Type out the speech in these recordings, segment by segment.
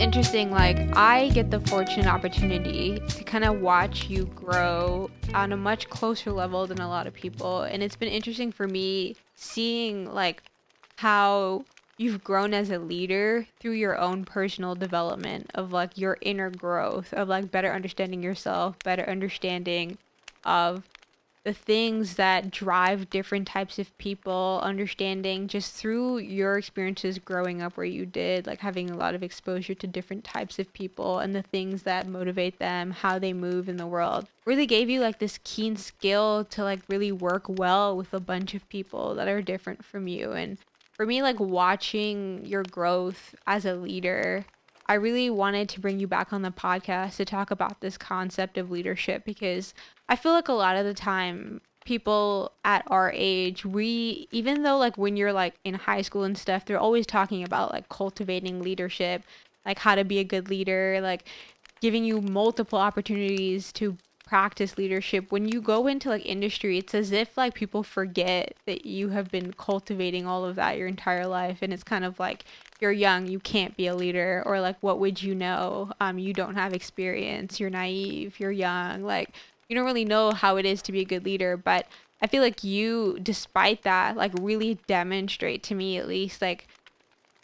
interesting. Like, I get the fortunate opportunity to kind of watch you grow on a much closer level than a lot of people. And it's been interesting for me seeing, like, how you've grown as a leader through your own personal development of, like, your inner growth, of, like, better understanding yourself, better understanding of the things that drive different types of people, understanding just through your experiences growing up where you did, like having a lot of exposure to different types of people and the things that motivate them, how they move in the world, really gave you like this keen skill to like really work well with a bunch of people that are different from you. And for me, like watching your growth as a leader, I really wanted to bring you back on the podcast to talk about this concept of leadership because I feel like a lot of the time people at our age, we, even though like when you're like in high school and stuff, they're always talking about like cultivating leadership, like how to be a good leader, like giving you multiple opportunities to practice leadership. When you go into like industry, it's as if like people forget that you have been cultivating all of that your entire life, and it's kind of like you're young, you can't be a leader, or like what would you know, you don't have experience, you're naive, you're young, like you don't really know how it is to be a good leader. But I feel like you, despite that, like really demonstrate to me at least like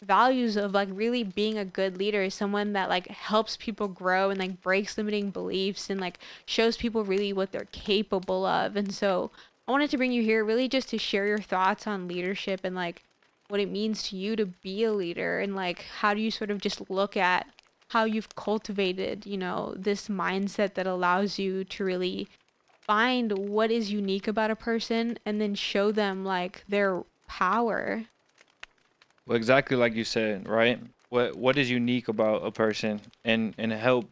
values of like really being a good leader, is someone that like helps people grow and like breaks limiting beliefs and like shows people really what they're capable of. And so I wanted to bring you here really just to share your thoughts on leadership and like what it means to you to be a leader, and like how do you sort of just look at how you've cultivated, you know, this mindset that allows you to really find what is unique about a person and then show them like their power. Well, exactly like you said, right? What is unique about a person, and help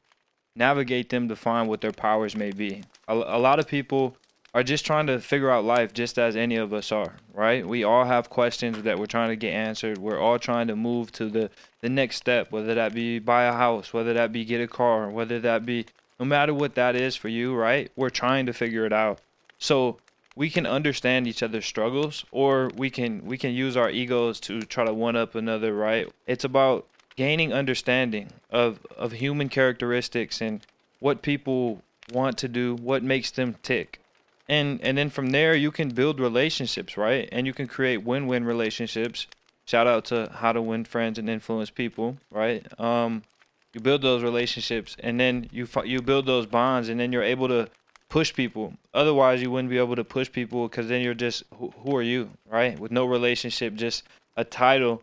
navigate them to find what their powers may be. A lot of people are just trying to figure out life just as any of us are, right? We all have questions that we're trying to get answered. We're all trying to move to the next step, whether that be buy a house, whether that be get a car, whether that be no matter what that is for you, right? We're trying to figure it out. So we can understand each other's struggles, or we can use our egos to try to one up another, right? It's about gaining understanding of human characteristics and what people want to do, what makes them tick. And then from there you can build relationships, right? And you can create win-win relationships. Shout out to How to Win Friends and Influence People, right? You build those relationships, and then you build those bonds, and then you're able to push people. Otherwise, you wouldn't be able to push people, because then you're just who are you, right? With no relationship, just a title.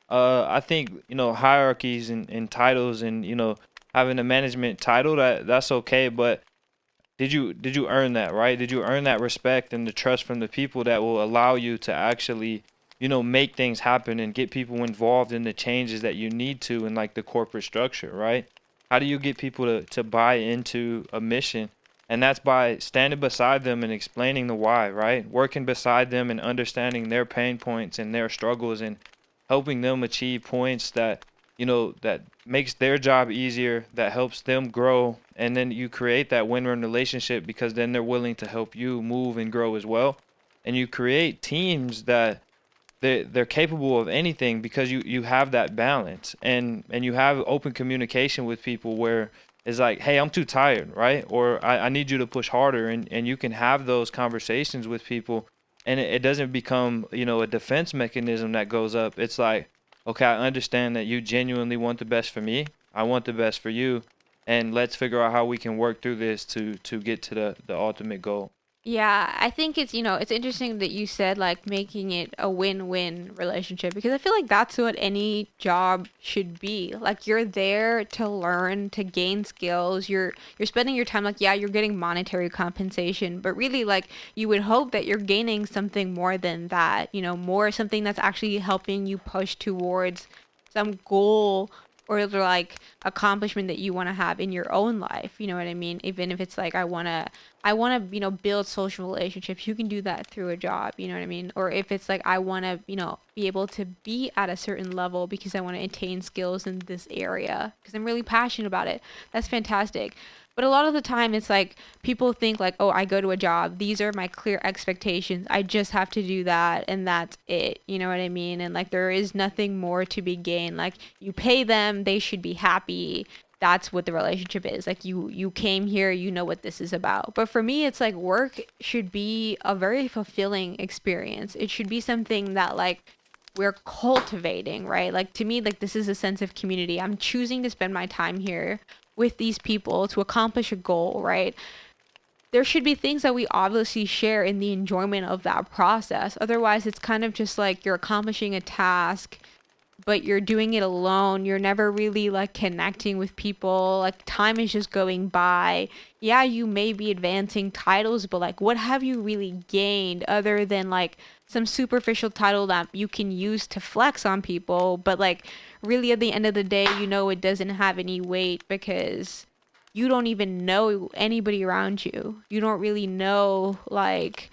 I think hierarchies and titles, and having a management title, that's okay, but did you earn that, right? Did you earn that respect and the trust from the people that will allow you to actually make things happen and get people involved in the changes that you need to in like the corporate structure, right? How do you get people to buy into a mission? And that's by standing beside them and explaining the why, right? Working beside them and understanding their pain points and their struggles, and helping them achieve points that makes their job easier, that helps them grow. And then you create that win-win relationship, because then they're willing to help you move and grow as well. And you create teams that they're capable of anything, because you have that balance, and you have open communication with people, where it's like, hey, I'm too tired, right? Or I need you to push harder, and you can have those conversations with people, and it doesn't become a defense mechanism that goes up. It's like, okay, I understand that you genuinely want the best for me. I want the best for you, and let's figure out how we can work through this to get to the ultimate goal. Yeah, I think it's, it's interesting that you said like making it a win-win relationship, because I feel like that's what any job should be. Like you're there to learn, to gain skills. You're spending your time, like, yeah, you're getting monetary compensation, but really like you would hope that you're gaining something more than that, more something that's actually helping you push towards some goal or like accomplishment that you want to have in your own life. You know what I mean? Even if it's like I want to, build social relationships. You can do that through a job, you know what I mean? Or if it's like I want to, be able to be at a certain level because I want to attain skills in this area because I'm really passionate about it. That's fantastic. But a lot of the time, it's like people think like, oh, I go to a job. These are my clear expectations. I just have to do that, and that's it. You know what I mean? And like, there is nothing more to be gained. Like, you pay them, they should be happy. That's what the relationship is. Like, you came here, you know what this is about. But for me, it's like work should be a very fulfilling experience. It should be something that like we're cultivating, right? Like to me, like this is a sense of community. I'm choosing to spend my time here with these people to accomplish a goal, right? There should be things that we obviously share in the enjoyment of that process. Otherwise, it's kind of just like you're accomplishing a task, but you're doing it alone. You're never really like connecting with people. Like time is just going by. Yeah, you may be advancing titles, but like what have you really gained other than like some superficial title that you can use to flex on people, but like really at the end of the day, you know it doesn't have any weight because you don't even know anybody around you. You don't really know like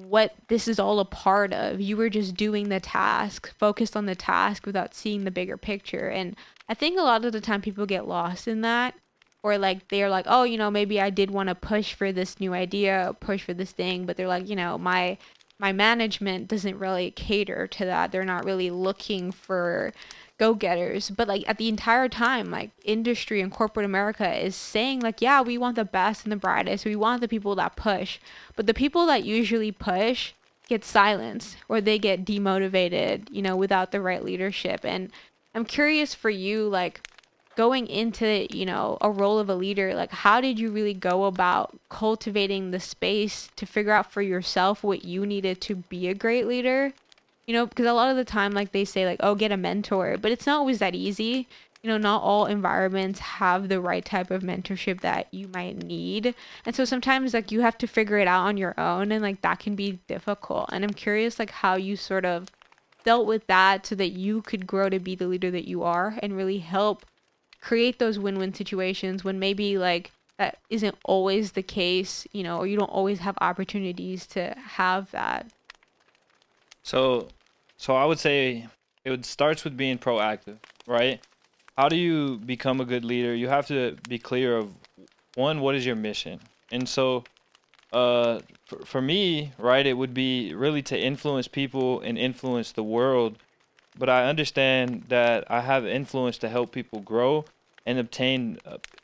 what this is all a part of. You were just doing the task, focused on the task without seeing the bigger picture. And I think a lot of the time people get lost in that. Or like they're like, oh, you know, maybe I did want to push for this new idea, push for this thing, but they're like, you know, my management doesn't really cater to that. They're not really looking for go-getters. But like at the entire time, like industry and corporate America is saying like, yeah, we want the best and the brightest. We want the people that push. But the people that usually push get silenced or they get demotivated, you know, without the right leadership. And I'm curious for you, like going into, you know, a role of a leader, like how did you really go about cultivating the space to figure out for yourself what you needed to be a great leader? You know, because a lot of the time, like they say, like, oh, get a mentor, but it's not always that easy. You know, not all environments have the right type of mentorship that you might need. And so sometimes, like, you have to figure it out on your own, and like that can be difficult. And I'm curious, like, how you sort of dealt with that so that you could grow to be the leader that you are and really help create those win-win situations when maybe like that isn't always the case, you know, or you don't always have opportunities to have that. So, so I would say it would starts with being proactive, right? How do you become a good leader? You have to be clear of one, what is your mission? And so, for me, right, it would be really to influence people and influence the world. But I understand that I have influence to help people grow and obtain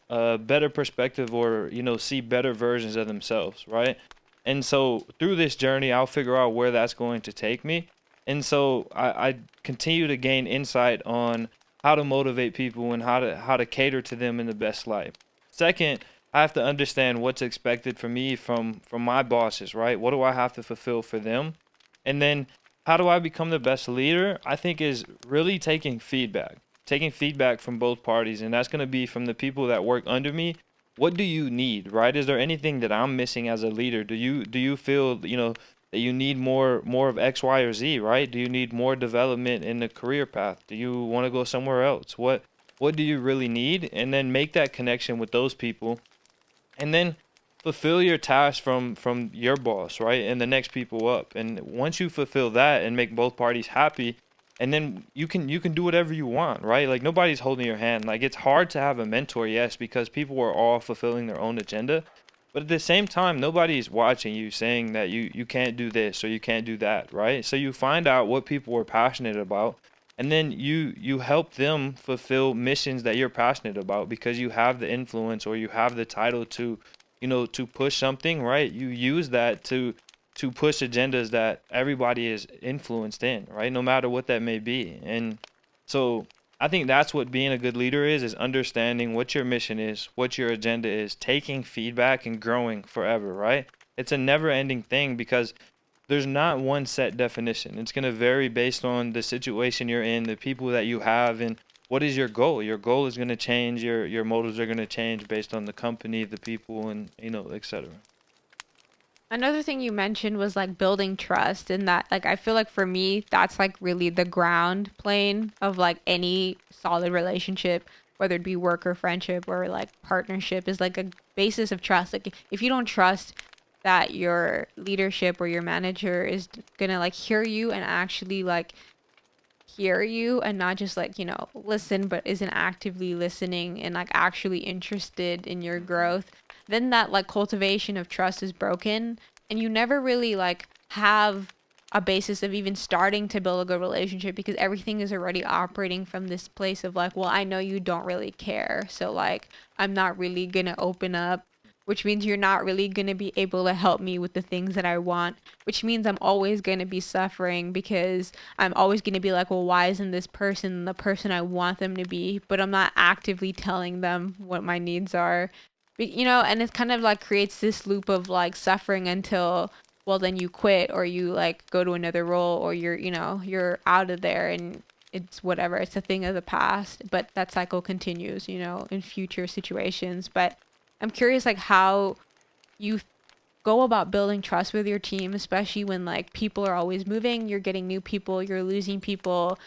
a better perspective, or see better versions of themselves, right? And so through this journey, I'll figure out where that's going to take me. And so I continue to gain insight on how to motivate people and how to cater to them in the best light. Second, I have to understand what's expected from me from my bosses, right? What do I have to fulfill for them? And then how do I become the best leader? I think is really taking feedback from both parties, and that's going to be from the people that work under me. What do you need, right? Is there anything that I'm missing as a leader? Do you feel, that you need more of X, Y, or Z, right? Do you need more development in the career path? Do you want to go somewhere else? What do you really need? And then make that connection with those people, and then fulfill your task from your boss, right, and the next people up. And once you fulfill that and make both parties happy, and then you can do whatever you want, right? Like nobody's holding your hand. Like it's hard to have a mentor, yes, because people are all fulfilling their own agenda, but at the same time nobody's watching you saying that you can't do this or you can't do that, right? So you find out what people are passionate about, and then you help them fulfill missions that you're passionate about because you have the influence or you have the title to push something, right? You use that to push agendas that everybody is influenced in, right? No matter what that may be. And so I think that's what being a good leader is understanding what your mission is, what your agenda is, taking feedback and growing forever, right? It's a never ending thing because there's not one set definition. It's going to vary based on the situation you're in, the people that you have, and what is your goal. Your goal is going to change. Your motives are going to change based on the company, the people, and etc. Another thing you mentioned was like building trust, and that like I feel like for me that's like really the ground plane of like any solid relationship, whether it be work or friendship or like partnership, is like a basis of trust. Like if you don't trust that your leadership or your manager is gonna like hear you and actually like hear you and not just like, listen, but isn't actively listening and like actually interested in your growth, then that like cultivation of trust is broken, and you never really like have a basis of even starting to build a good relationship, because everything is already operating from this place of like, well, I know you don't really care, so like I'm not really gonna open up, which means you're not really going to be able to help me with the things that I want, which means I'm always going to be suffering, because I'm always going to be like, well, why isn't this person the person I want them to be? But I'm not actively telling them what my needs are. And it kind of like creates this loop of like suffering until, well, then you quit, or you like go to another role, or you're out of there, and it's whatever, it's a thing of the past, but that cycle continues, in future situations. But I'm curious, like, how you go about building trust with your team, especially when like people are always moving, you're getting new people, you're losing people.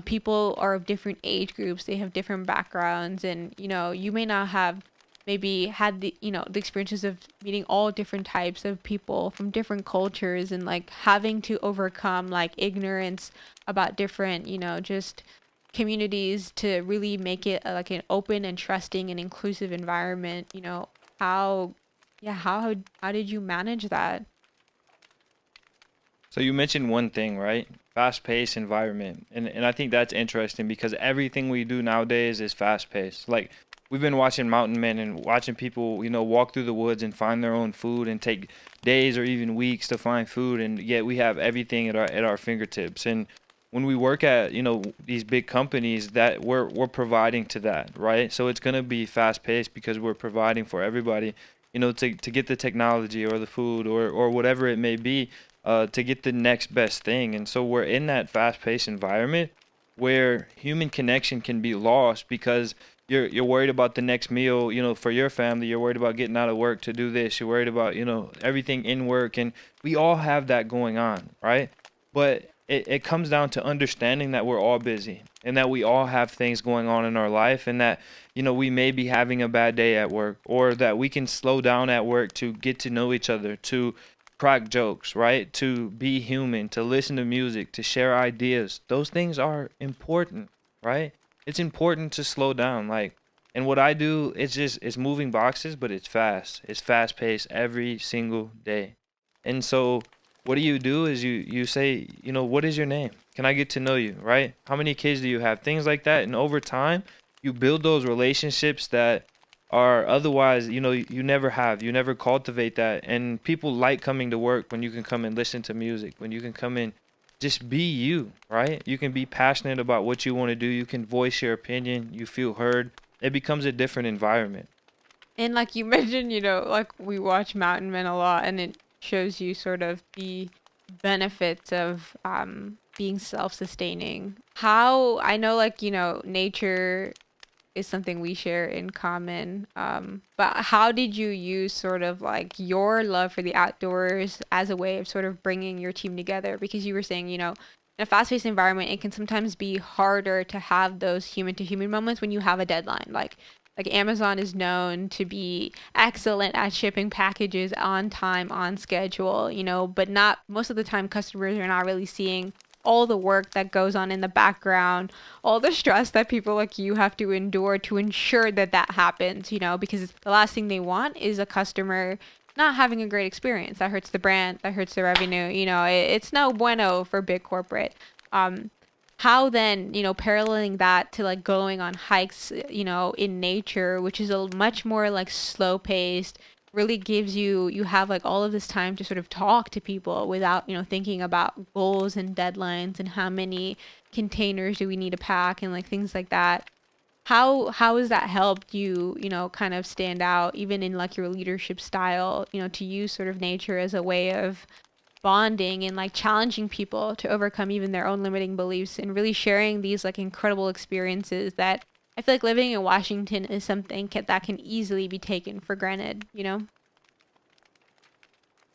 People are of different age groups, they have different backgrounds, and you may not have maybe had the experiences of meeting all different types of people from different cultures, and like having to overcome like ignorance about different, just communities to really make it like an open and trusting and inclusive environment. How yeah, how did you manage that? So you mentioned one thing, right? Fast-paced environment. And I think that's interesting because everything we do nowadays is fast-paced. Like we've been watching mountain men and watching people, walk through the woods and find their own food and take days or even weeks to find food, and yet we have everything at our fingertips. And when we work at, these big companies, that we're providing to that, right? So it's going to be fast-paced because we're providing for everybody, to get the technology or the food or whatever it may be, to get the next best thing. And so we're in that fast-paced environment where human connection can be lost because you're worried about the next meal, for your family. You're worried about getting out of work to do this. You're worried about, everything in work, and we all have that going on, right? But it comes down to understanding that we're all busy and that we all have things going on in our life, and that we may be having a bad day at work, or that we can slow down at work to get to know each other, to crack jokes, right? To be human, to listen to music, to share ideas. Those things are important, right? It's important to slow down. Like, and what I do, it's moving boxes, but it's fast. It's fast paced every single day. And so what do is you say, what is your name? Can I get to know you, right? How many kids do you have? Things like that. And over time, you build those relationships that are otherwise, you never have. You never cultivate that. And people like coming to work when you can come and listen to music, when you can come and just be you, right? You can be passionate about what you want to do. You can voice your opinion. You feel heard. It becomes a different environment. And like you mentioned, like we watch Mountain Men a lot, and it shows you sort of the benefits of being self-sustaining. How I know, like, nature is something we share in common. But how did you use sort of like your love for the outdoors as a way of sort of bringing your team together? Because you were saying, in a fast-paced environment, it can sometimes be harder to have those human-to-human moments when you have a deadline. Like Amazon is known to be excellent at shipping packages on time, on schedule, but not most of the time customers are not really seeing all the work that goes on in the background, all the stress that people like you have to endure to ensure that that happens, because the last thing they want is a customer not having a great experience. That hurts the brand, that hurts the revenue. It's no bueno for big corporate. Um, how then, paralleling that to like going on hikes, in nature, which is a much more like slow paced, really gives you have like all of this time to sort of talk to people without, thinking about goals and deadlines and how many containers do we need to pack and like things like that. How has that helped you, kind of stand out even in like your leadership style, to use sort of nature as a way of bonding and like challenging people to overcome even their own limiting beliefs, and really sharing these like incredible experiences that I feel like living in Washington is something that can easily be taken for granted.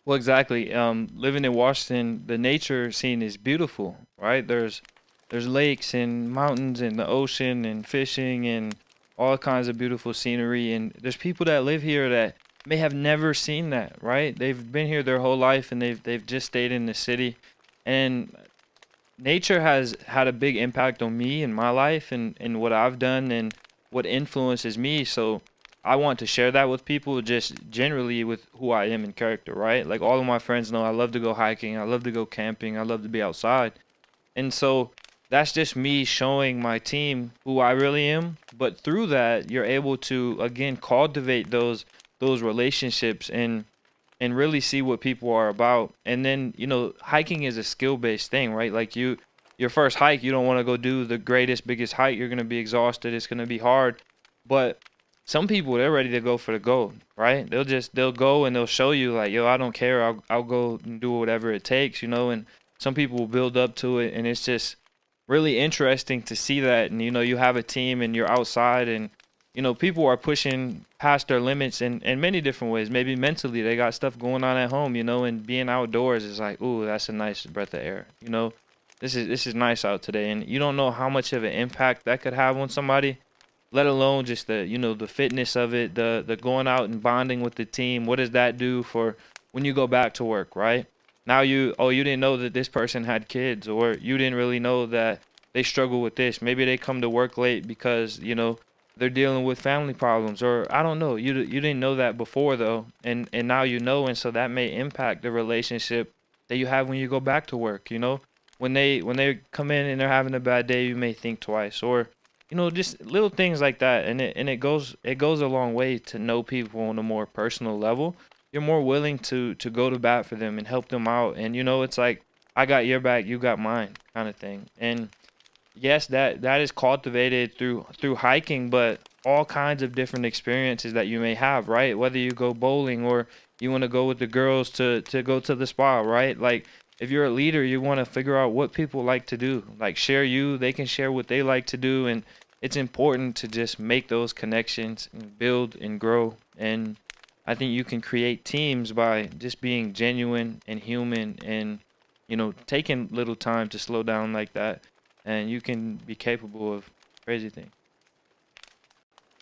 Well, exactly. Living in Washington, the nature scene is beautiful, right? There's lakes and mountains and the ocean and fishing and all kinds of beautiful scenery. And there's people that live here that may have never seen that, right? They've been here their whole life and they've just stayed in the city. And nature has had a big impact on me in my life and what I've done and what influences me. So I want to share that with people just generally with who I am in character, right? Like all of my friends know I love to go hiking, I love to go camping, I love to be outside. And so that's just me showing my team who I really am. But through that, you're able to again cultivate those relationships and really see what people are about. And then, hiking is a skill-based thing, right? Like your first hike, you don't want to go do the greatest, biggest hike. You're going to be exhausted. It's going to be hard. But some people, they're ready to go for the gold, right? They'll go and they'll show you like, yo, I don't care. I'll go and do whatever it takes, and some people will build up to it, and it's just really interesting to see that. And you have a team and you're outside, and people are pushing past their limits in many different ways. Maybe mentally, they got stuff going on at home, and being outdoors is like, ooh, that's a nice breath of air. This is nice out today, and you don't know how much of an impact that could have on somebody, let alone just the fitness of it, the going out and bonding with the team. What does that do for when you go back to work, right? Now you didn't know that this person had kids, or you didn't really know that they struggle with this. Maybe they come to work late because, they're dealing with family problems, or I don't know. You didn't know that before though, and now you know, and so that may impact the relationship that you have when you go back to work. When they come in and they're having a bad day, you may think twice, or just little things like that, and it goes a long way to know people on a more personal level. You're more willing to go to bat for them and help them out, and it's like I got your back, you got mine, kind of thing. And yes, that is cultivated through hiking, but all kinds of different experiences that you may have, right? Whether you go bowling or you want to go with the girls to go to the spa, right? Like if you're a leader, you want to figure out what people like to do, like share you, they can share what they like to do, and it's important to just make those connections and build and grow. And I think you can create teams by just being genuine and human, and taking little time to slow down like that, and you can be capable of crazy things.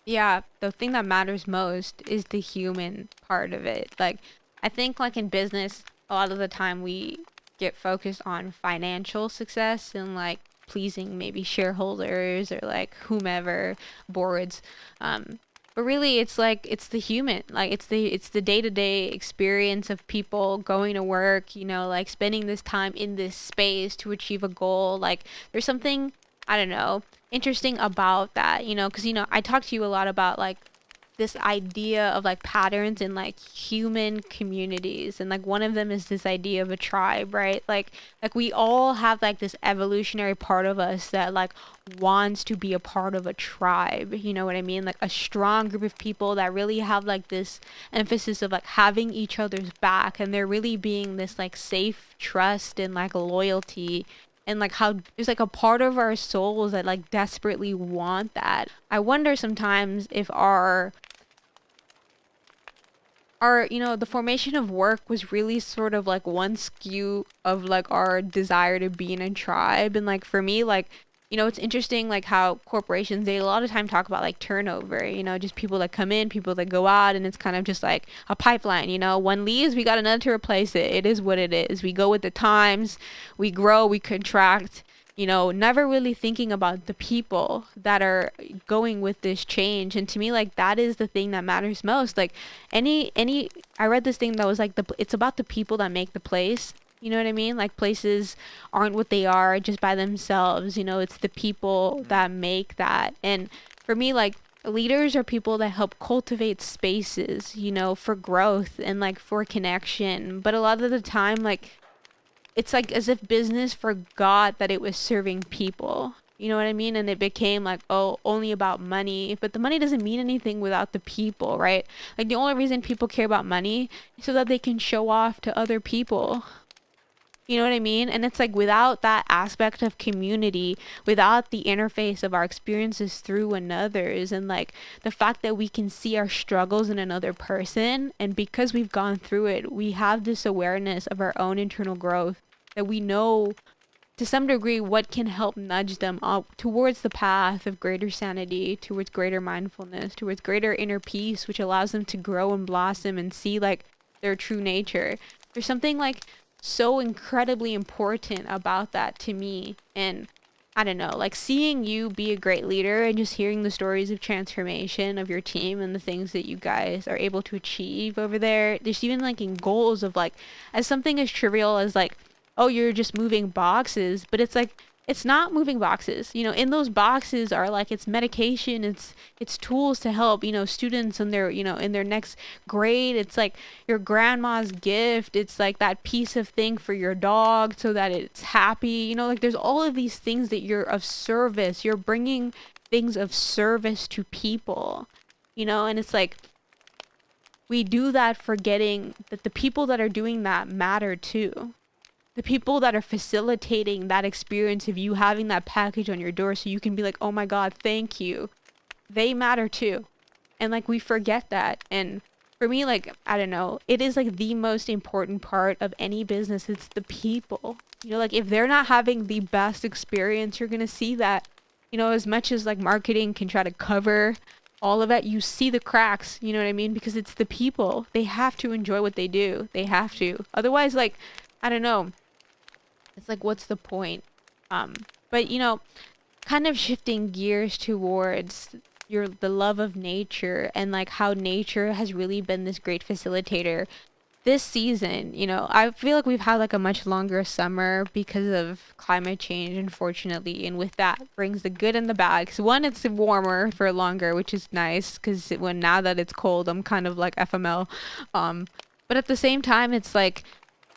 Yeah, the thing that matters most is the human part of it. Like, I think, like, in business, a lot of the time we get focused on financial success and, like, pleasing maybe shareholders or, like, whomever, boards. But really, it's like, it's the human. Like, it's the day-to-day experience of people going to work, like, spending this time in this space to achieve a goal. Like, there's something, I don't know, interesting about that, because I talk to you a lot about like this idea of like patterns in like human communities, and like one of them is this idea of a tribe, right? Like we all have like this evolutionary part of us that like wants to be a part of a tribe, you know what I mean? Like a strong group of people that really have like this emphasis of like having each other's back, and there really being this like safe trust and like loyalty, and like how there's like a part of our souls that like desperately want that. I wonder sometimes if our the formation of work was really sort of like one skew of like our desire to be in a tribe. And like for me, like it's interesting like how corporations, they a lot of time talk about like turnover, just people that come in, people that go out, and it's kind of just like a pipeline. One leaves, we got another to replace it. It is what it is. We go with the times, we grow, we contract, never really thinking about the people that are going with this change. And to me, like that is the thing that matters most. Like any I read this thing that was like it's about the people that make the place. You know what I mean? Like places aren't what they are just by themselves. It's the people that make that. And for me, like leaders are people that help cultivate spaces, for growth and like for connection. But a lot of the time, like it's like as if business forgot that it was serving people. You know what I mean? And it became like, oh, only about money. But the money doesn't mean anything without the people, right? Like the only reason people care about money is so that they can show off to other people. You know what I mean? And it's like without that aspect of community, without the interface of our experiences through another's, and like the fact that we can see our struggles in another person, and because we've gone through it, we have this awareness of our own internal growth, that we know to some degree what can help nudge them up towards the path of greater sanity, towards greater mindfulness, towards greater inner peace, which allows them to grow and blossom and see like their true nature. There's something like so incredibly important about that to me. And I don't know, like seeing you be a great leader and just hearing the stories of transformation of your team and the things that you guys are able to achieve over there. There's even like in goals of like, as something as trivial as like, oh, you're just moving boxes, but it's like, it's not moving boxes. You know, in those boxes are like it's medication, it's tools to help, you know, students in their, you know, in their next grade. It's like your grandma's gift. It's like that piece of thing for your dog so that it's happy. You know, like there's all of these things that you're of service. You're bringing things of service to people, you know, and it's like we do that forgetting that the people that are doing that matter too. The people that are facilitating that experience of you having that package on your door so you can be like, oh my God, thank you. They matter too. And like we forget that. And for me, like, I don't know, it is like the most important part of any business. It's the people. You know, like if they're not having the best experience, you're gonna see that. You know, as much as like marketing can try to cover all of that, you see the cracks, you know what I mean? Because it's the people. They have to enjoy what they do. They have to. Otherwise, like, I don't know. It's like what's the point? Um, but you know, kind of shifting gears towards your the love of nature and like how nature has really been this great facilitator this season. You know, I feel like we've had like a much longer summer because of climate change, unfortunately, and with that brings the good and the bad. Because one, it's warmer for longer, which is nice. Because when now that it's cold, I'm kind of like FML. Um, but at the same time, it's like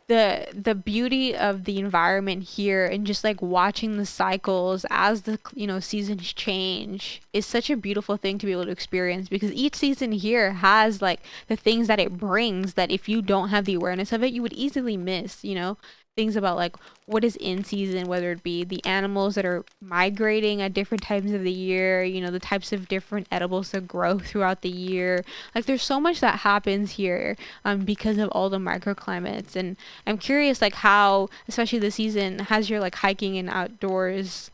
the beauty of the environment here and just like watching the cycles as the, you know, seasons change is such a beautiful thing to be able to experience, because each season here has like the things that it brings that if you don't have the awareness of it you would easily miss, you know, things about like what is in season, whether it be the animals that are migrating at different times of the year, you know, the types of different edibles that grow throughout the year. Like there's so much that happens here because of all the microclimates. And I'm curious, like how, especially this season, has your like hiking and outdoors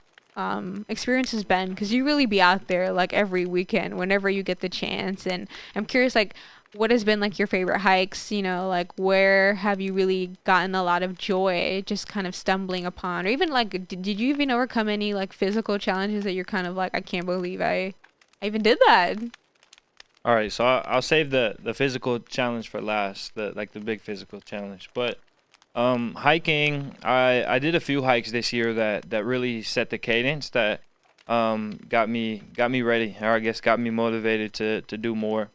experience has been? Because you really be out there like every weekend whenever you get the chance. And I'm curious, like what has been like your favorite hikes? You know, like where have you really gotten a lot of joy just kind of stumbling upon, or even like did you even overcome any like physical challenges that you're kind of like, I can't believe I even did that? All right, so I'll save the physical challenge for last, the like the big physical challenge. But hiking, I did a few hikes this year that really set the cadence that got me ready, or I guess got me motivated to do more.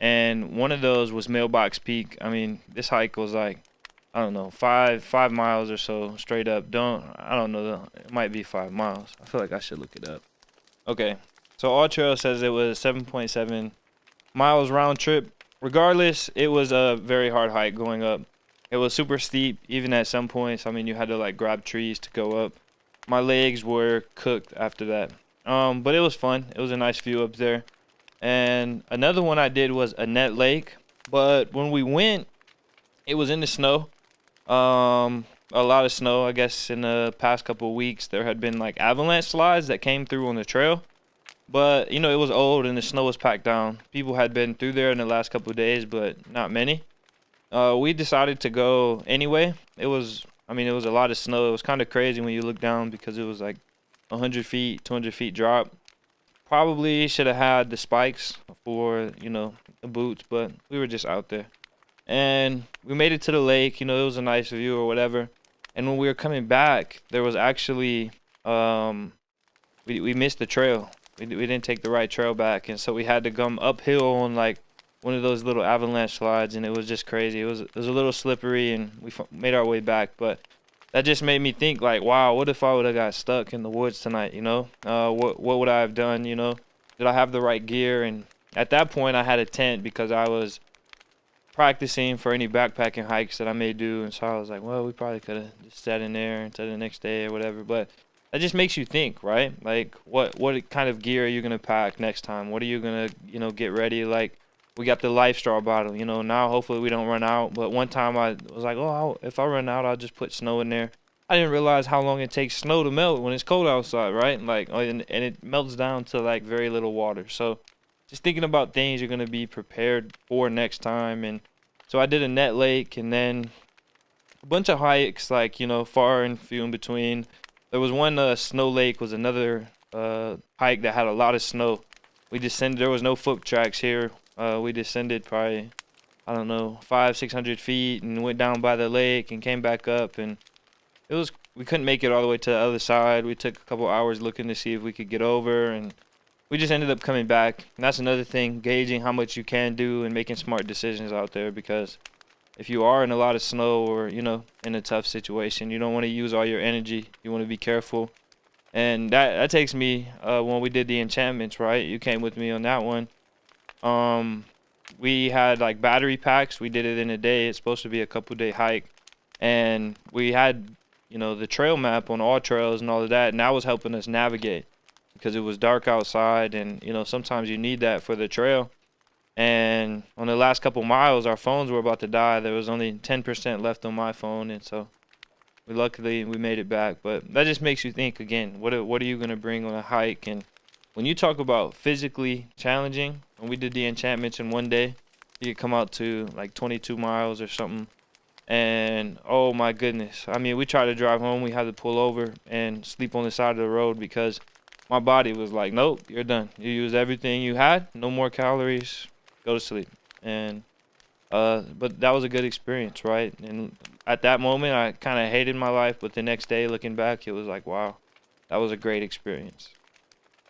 And one of those was Mailbox Peak. I mean, this hike was like, I don't know, 5 miles or so straight up. I don't know, it might be 5 miles. I feel like I should look it up. Okay, so All Trail says it was 7.7 miles round trip. Regardless, it was a very hard hike going up. It was super steep, even at some points. I mean, you had to like grab trees to go up. My legs were cooked after that. But it was fun. It was a nice view up there. And another one I did was a net lake. But when we went, it was in the snow. A lot of snow, I guess, in the past couple of weeks. There had been like avalanche slides that came through on the trail. But, you know, it was old and the snow was packed down. People had been through there in the last couple of days, but not many. We decided to go anyway. It was a lot of snow. It was kind of crazy when you look down because it was like 100 feet, 200 feet drop. Probably should have had the spikes for, you know, the boots, but we were just out there. And we made it to the lake. You know, it was a nice view or whatever. And when we were coming back, there was actually, we missed the trail. We didn't take the right trail back, and so we had to come uphill on like one of those little avalanche slides, and it was just crazy. It was a little slippery, and we made our way back. But that just made me think like, wow, what if I would have got stuck in the woods tonight? You know, what would I have done? You know, did I have the right gear? And at that point, I had a tent because I was practicing for any backpacking hikes that I may do, and so I was like, well, we probably could have just sat in there until the next day or whatever. But that just makes you think, right? Like, what kind of gear are you gonna pack next time? What are you gonna, you know, get ready? Like, we got the Life Straw bottle, you know. Now, hopefully, we don't run out. But one time, I was like, oh, if I run out, I'll just put snow in there. I didn't realize how long it takes snow to melt when it's cold outside, right? Like, and it melts down to like very little water. So, just thinking about things you're gonna be prepared for next time. And so I did a net lake, and then a bunch of hikes, like, far and few in between. There was one, Snow Lake was another hike that had a lot of snow. We descended. There was no foot tracks here. We descended probably, I don't know, 500-600 feet and went down by the lake and came back up, and we couldn't make it all the way to the other side. We took a couple hours looking to see if we could get over, and we just ended up coming back. And that's another thing, gauging how much you can do and making smart decisions out there, because if you are in a lot of snow or, in a tough situation, you don't want to use all your energy. You want to be careful. And that takes me, when we did the enchantments, right? You came with me on that one. We had like battery packs. We did it in a day. It's supposed to be a couple day hike. And we had, the trail map on all trails and all of that. And that was helping us navigate because it was dark outside. And, sometimes you need that for the trail. And on the last couple miles, our phones were about to die. There was only 10% left on my phone. And so luckily we made it back. But that just makes you think again, what are you going to bring on a hike? And when you talk about physically challenging, when we did the enchantments in one day, you could come out to like 22 miles or something. And oh my goodness, I mean, we tried to drive home. We had to pull over and sleep on the side of the road because my body was like, nope, you're done. You used everything you had. No more calories. Go to sleep. And but that was a good experience, right? And at that moment, I kind of hated my life. But the next day, looking back, it was like, wow, that was a great experience.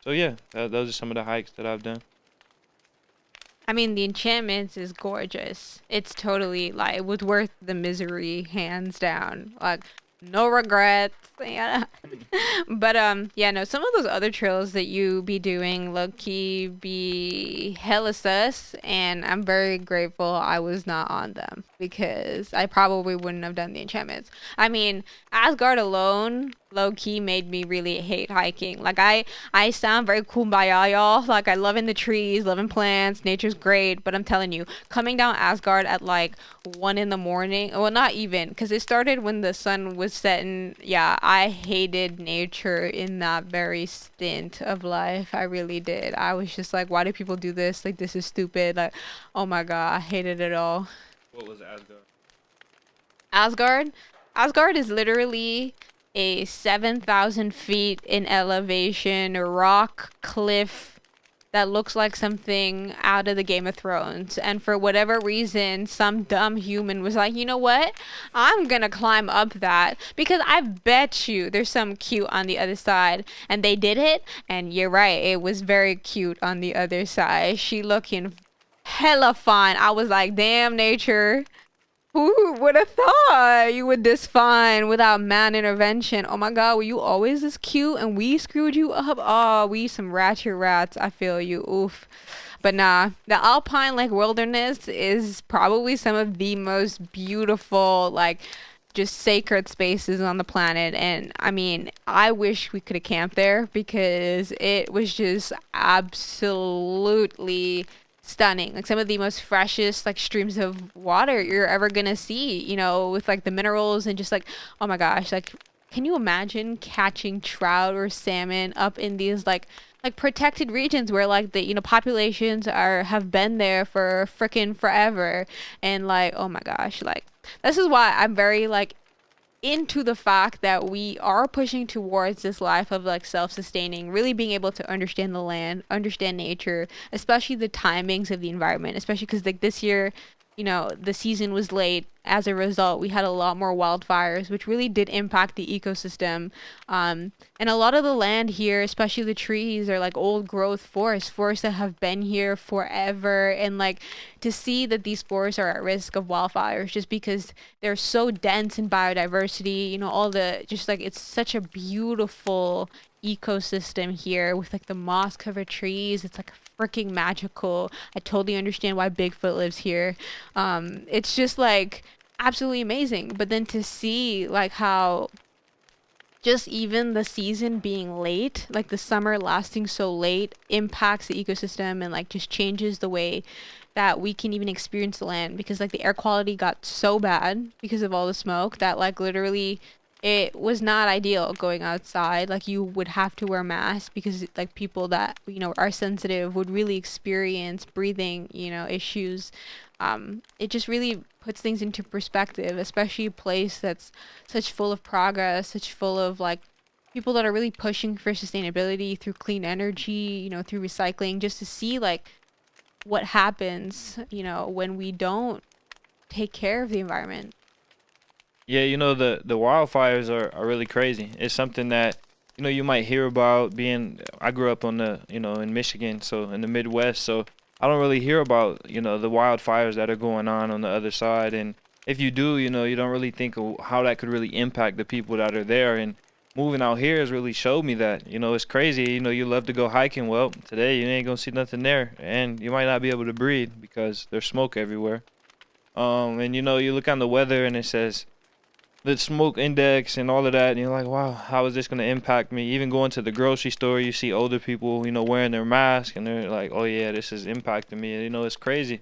So yeah, those are some of the hikes that I've done. I mean, the enchantments is gorgeous. It's totally like it was worth the misery, hands down. Like no regrets. Yeah. But yeah, no, some of those other trails that you be doing low key be hella sus, and I'm very grateful I was not on them because I probably wouldn't have done the enchantments. I mean, Asgard alone low key made me really hate hiking. Like I sound very kumbaya, y'all. Like I love in the trees, loving plants, nature's great, but I'm telling you, coming down Asgard at like 1 in the morning, well, not even, because it started when the sun was setting. Yeah, I hated nature in that very stint of life. I really did. I was just like, why do people do this? Like, this is stupid. Like, oh my god, I hated it all. What was Asgard? Asgard? Asgard is literally a 7,000 feet in elevation rock cliff that looks like something out of the Game of Thrones. And for whatever reason, some dumb human was like, you know what? I'm gonna climb up that because I bet you there's some cute on the other side. And they did it, and you're right, it was very cute on the other side. She looking hella fine. I was like, damn, nature. Who would have thought you were this fine without man intervention? Oh my god, were you always this cute and we screwed you up? Oh, we some ratchet rats. I feel you. Oof. But nah, the Alpine like wilderness is probably some of the most beautiful, like, just sacred spaces on the planet. And I mean, I wish we could have camped there because it was just absolutely stunning. Like some of the most freshest like streams of water you're ever gonna see, with like the minerals and just like, oh my gosh, like can you imagine catching trout or salmon up in these like protected regions where like the populations have been there for freaking forever. And like, oh my gosh, like this is why I'm very like into the fact that we are pushing towards this life of like self-sustaining, really being able to understand the land, understand nature, especially the timings of the environment, especially because like this year, the season was late. As a result, we had a lot more wildfires, which really did impact the ecosystem. And a lot of the land here, especially the trees, are like old growth forests that have been here forever. And like to see that these forests are at risk of wildfires just because they're so dense in biodiversity, all the just like it's such a beautiful ecosystem here with like the moss covered trees. It's like freaking magical. I totally understand why Bigfoot lives here. It's just like absolutely amazing. But then to see like how just even the season being late, like the summer lasting so late, impacts the ecosystem and like just changes the way that we can even experience the land, because like the air quality got so bad because of all the smoke that like literally it was not ideal going outside. Like you would have to wear masks because like people that are sensitive would really experience breathing issues. It just really puts things into perspective, especially a place that's such full of progress, such full of like people that are really pushing for sustainability through clean energy, through recycling, just to see like what happens, when we don't take care of the environment. Yeah, the wildfires are really crazy. It's something that you might hear about. Being I grew up on the in Michigan, so in the Midwest, so I don't really hear about the wildfires that are going on the other side. And if you do, you don't really think of how that could really impact the people that are there. And moving out here has really showed me that it's crazy. You love to go hiking. Well, today you ain't gonna see nothing there, and you might not be able to breathe because there's smoke everywhere. And you look on the weather and it says the smoke index and all of that, and you're like, wow, how is this going to impact me? Even going to the grocery store, you see older people, wearing their mask, and they're like, oh yeah, this is impacting me. And it's crazy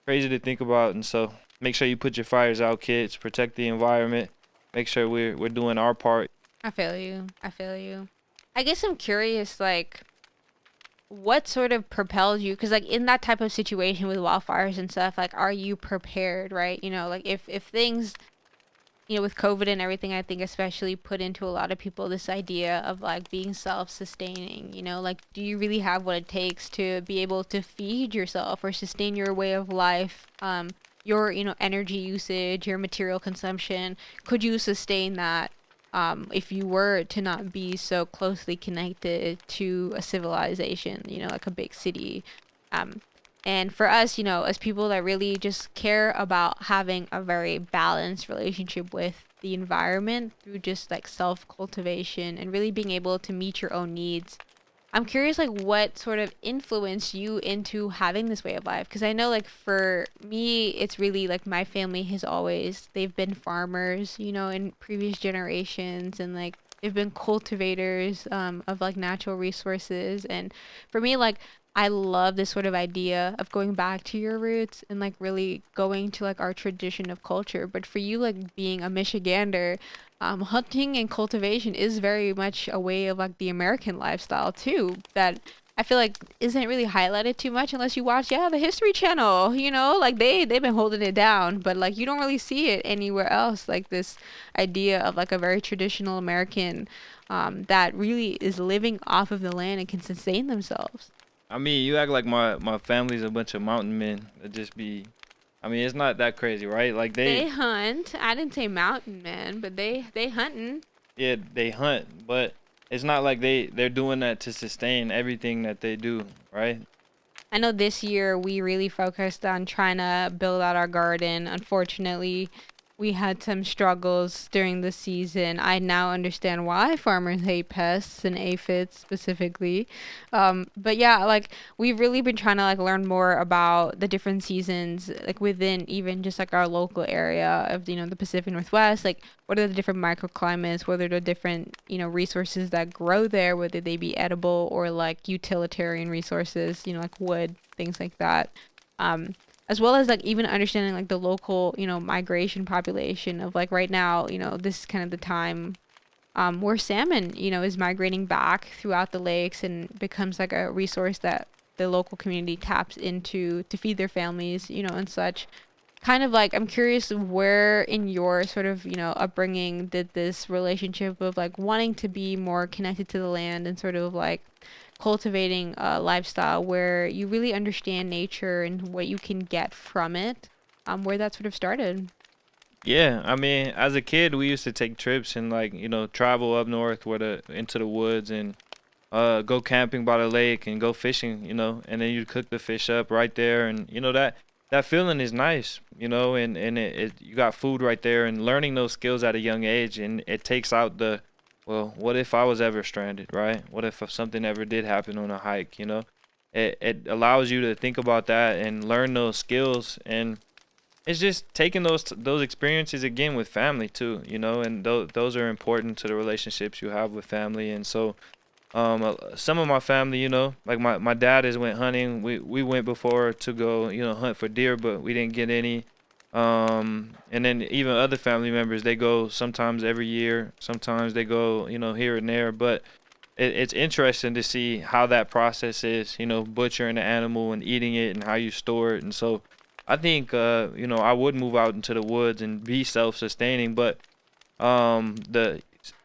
to think about. And so make sure you put your fires out, kids. Protect the environment. Make sure we're doing our part. I feel you. I feel you. I guess I'm curious, like, what sort of propels you? Because, like, in that type of situation with wildfires and stuff, like, are you prepared, right? Like, if things, with COVID and everything, I think especially put into a lot of people this idea of, like, being self-sustaining, Like, do you really have what it takes to be able to feed yourself or sustain your way of life? Your, energy usage, your material consumption, could you sustain that? If you were to not be so closely connected to a civilization, like a big city. Um, and for us, as people that really just care about having a very balanced relationship with the environment through just like self cultivation and really being able to meet your own needs, I'm curious, like, what sort of influenced you into having this way of life? Because I know, like, for me, it's really like my family has always, they've been farmers, in previous generations, and like they've been cultivators of like natural resources. And for me, like, I love this sort of idea of going back to your roots and like really going to like our tradition of culture. But for you, like, being a Michigander, hunting and cultivation is very much a way of like the American lifestyle too. That I feel like isn't really highlighted too much unless you watch, yeah, the History Channel. Like they've been holding it down, but like you don't really see it anywhere else. Like this idea of like a very traditional American that really is living off of the land and can sustain themselves. I mean, you act like my family's a bunch of mountain men that just be. I mean, it's not that crazy, right? Like They hunt. I didn't say mountain man, but they hunting. yeah, they hunt, but it's not like they're doing that to sustain everything that they do, right? I know this year we really focused on trying to build out our garden. Unfortunately, we had some struggles during the season. I now understand why farmers hate pests and aphids specifically. But yeah, like we've really been trying to like learn more about the different seasons, like within even just like our local area of the Pacific Northwest. Like what are the different microclimates? What are the different resources that grow there? Whether they be edible or like utilitarian resources, like wood, things like that. Um, as well as like even understanding like the local migration population of like right now this is kind of the time where salmon is migrating back throughout the lakes and becomes like a resource that the local community taps into to feed their families and such. Kind of like I'm curious where in your sort of upbringing did this relationship of like wanting to be more connected to the land and sort of like cultivating a lifestyle where you really understand nature and what you can get from it, where that sort of started. Yeah, I mean, as a kid, we used to take trips and like travel up north with into the woods and go camping by the lake and go fishing, and then you cook the fish up right there, and that feeling is nice, and you got food right there, and learning those skills at a young age, and it takes out the, well, what if I was ever stranded, right? What if something ever did happen on a hike, It allows you to think about that and learn those skills, and it's just taking those experiences again with family too, and those are important to the relationships you have with family. And so some of my family, like my dad has went hunting. We went before to go, hunt for deer, but we didn't get any. And then even other family members, they go sometimes every year, sometimes they go, here and there. But it's interesting to see how that process is, butchering the animal and eating it and how you store it. And so I think, I would move out into the woods and be self-sustaining, but the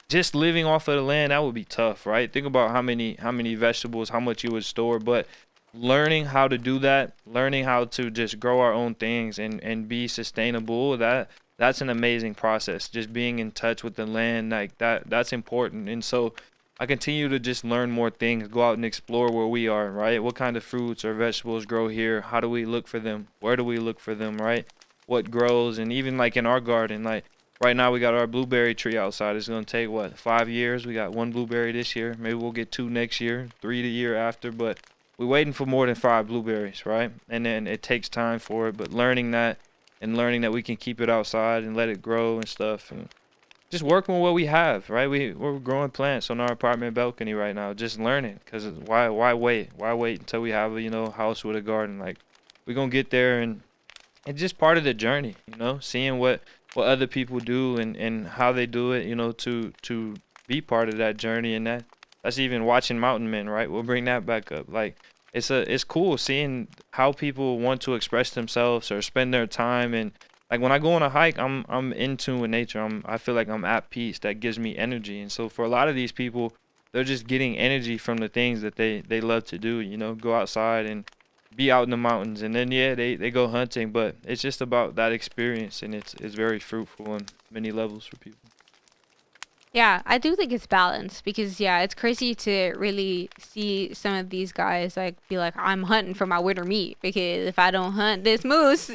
just living off of the land, that would be tough, right? Think about how many vegetables, how much you would store, but learning how to do that, learning how to just grow our own things and be sustainable, that's an amazing process. Just being in touch with the land, like that's important. And so I continue to just learn more things, go out and explore where we are, right? What kind of fruits or vegetables grow here? How do we look for them? Where do we look for them, right? What grows? And even like in our garden, like right now we got our blueberry tree outside. It's gonna take what, 5 years? We got one blueberry this year. Maybe we'll get two next year, three the year after. But we're waiting for more than five blueberries, right? And then it takes time for it. But learning that and learning that we can keep it outside and let it grow and stuff, and just working with what we have, right? We're growing plants on our apartment balcony right now, just learning. Cause why wait? Why wait until we have a house with a garden? Like we're gonna get there, and it's just part of the journey, seeing what other people do and how they do it, to be part of that journey. And that's even watching mountain men, right? We'll bring that back up. Like it's cool seeing how people want to express themselves or spend their time. And like when I go on a hike, I'm in tune with nature. I feel like I'm at peace. That gives me energy. And so for a lot of these people, they're just getting energy from the things that they love to do, go outside and be out in the mountains. And then yeah, they go hunting, but it's just about that experience, and it's very fruitful on many levels for people. Yeah, I do think it's balanced because yeah, it's crazy to really see some of these guys like be like, I'm hunting for my winter meat because if I don't hunt this moose,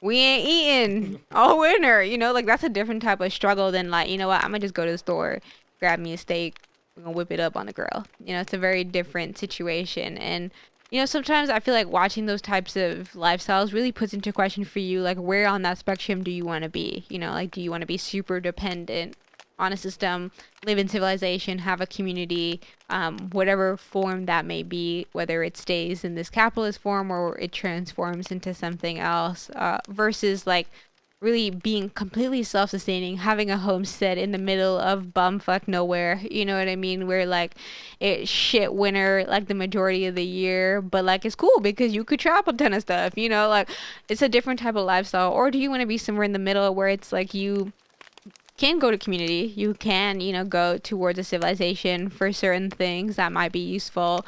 we ain't eating all winter. Like that's a different type of struggle than like, you know what, I'm gonna just go to the store, grab me a steak, we're gonna whip it up on the grill. It's a very different situation. And sometimes I feel like watching those types of lifestyles really puts into question for you, like where on that spectrum do you want to be? Like do you want to be super dependent on a system, live in civilization, have a community, whatever form that may be, whether it stays in this capitalist form or it transforms into something else, versus like really being completely self-sustaining, having a homestead in the middle of bumfuck nowhere, you know what I mean? Where like it's shit winter like the majority of the year, but like it's cool because you could trap a ton of stuff, like it's a different type of lifestyle. Or do you want to be somewhere in the middle where it's like you can go to community, you can go towards a civilization for certain things that might be useful,